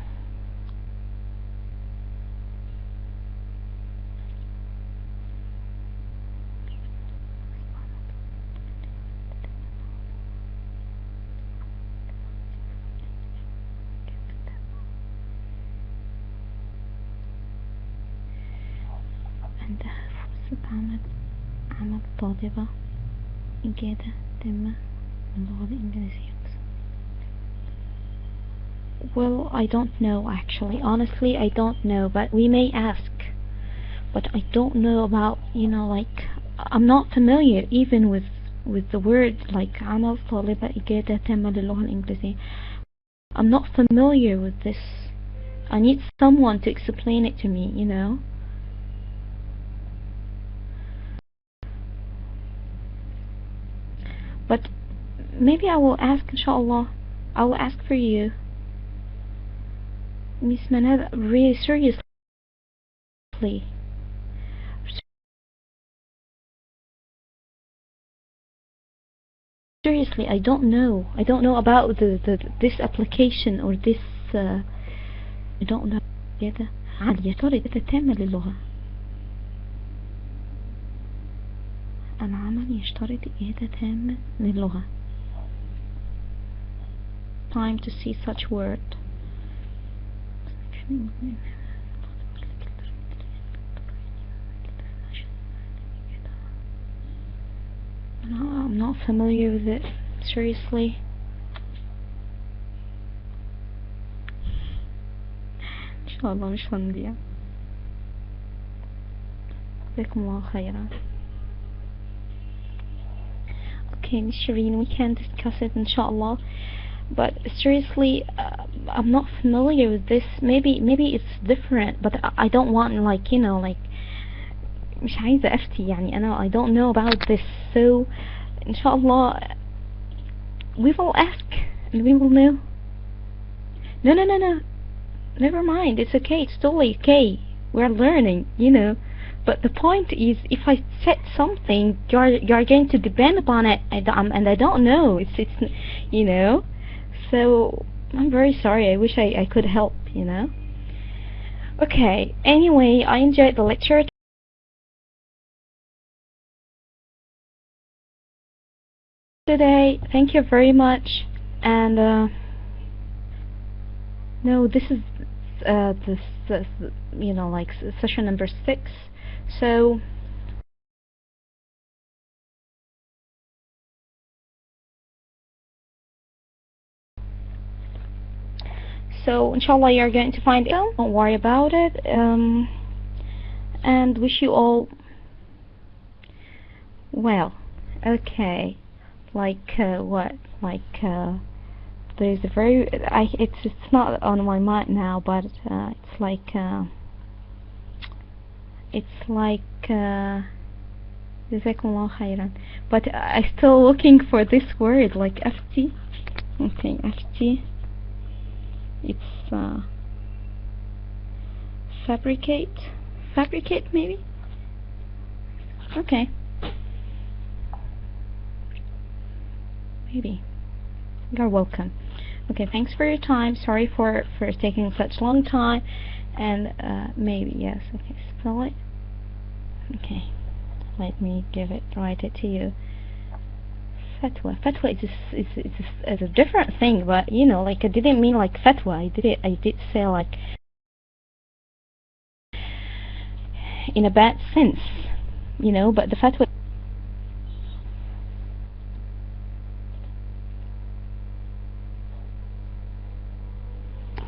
عندها فرصة عمل طالبة إجادة تامة باللغة الإنجليزية. Well, I don't know actually. Honestly, I don't know, but we may ask. But I don't know about, you know, like I'm not familiar even with the word like عمل طالبة إجادة تامة للغة الإنجليزية. I'm not familiar with this. I need someone to explain it to me, you know. But maybe I will ask, inshallah. I will ask for you. Miss Manad, really seriously. Seriously, I don't know. I don't know about this application or this. I don't know. كده عالية طريقة تامة للغة. العمل يشترط إجادة تامة للغة. Time to see such word. No, I'm not familiar with it. Seriously. شاء الله مش هنضيع. جزاكم الله خيرا. Okay, Miss Shireen, we can discuss it inshallah. But seriously, I'm not familiar with this. Maybe it's different, but I don't want like like مش عايزة أفتي يعني I don't know about this. So inshallah we will ask and we will know. No. Never mind. It's okay. It's totally okay. We're learning, But the point is, if I said something, you're going to depend upon it, and I don't know. It's. So I'm very sorry. I wish I could help. Okay. Anyway, I enjoyed the lecture today. Thank you very much. And no, this is this like session number 6. So inshallah you're going to find it. Don't worry about it. And wish you all well. Okay. Like what? Like there's a very it's not on my mind now, but it's like Jazakumullah khairan. But I still looking for this word, like FT. Okay, FT. It's fabricate maybe. Okay, maybe. You're welcome. Okay, thanks for your time. Sorry for taking such long time. And maybe yes. Okay, spell it. Okay, let me write it to you. Fatwa is a different thing, but like I didn't mean like fatwa. I did say like in a bad sense, but the fatwa.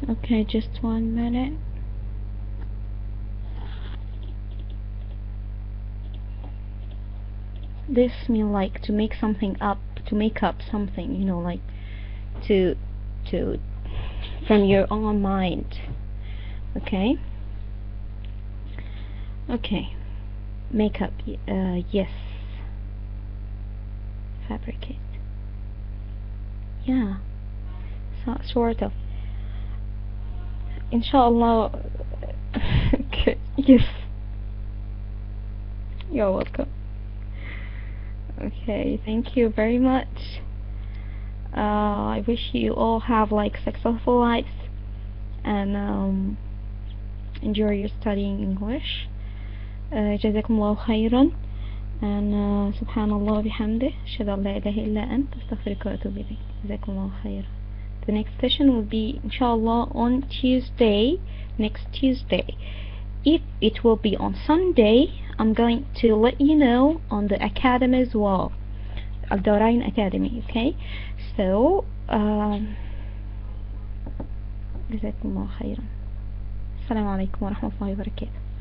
Okay, just 1 minute. This mean like to make something up, to make up something, like to from your own mind. Okay. Okay. Make up. Yes. Fabricate. Yeah. So, sort of. Inshallah. Okay. Yes. You're welcome. Okay, thank you very much. I wish you all have like successful lives and enjoy your studying English. جزاكم الله خيرا. And subhanallah bihamdih, ashhadu an la ilaha illa ant, astaghfiruka wa atubu ilayk. جزاكم الله خيرا. The next session will be inshallah on Tuesday, next Tuesday. If it will be on Sunday, I'm going to let you know on the academy as well, Al-Dawrain Academy. Okay, so جزاكم الله خيرا. السلام عليكم ورحمة الله وبركاته.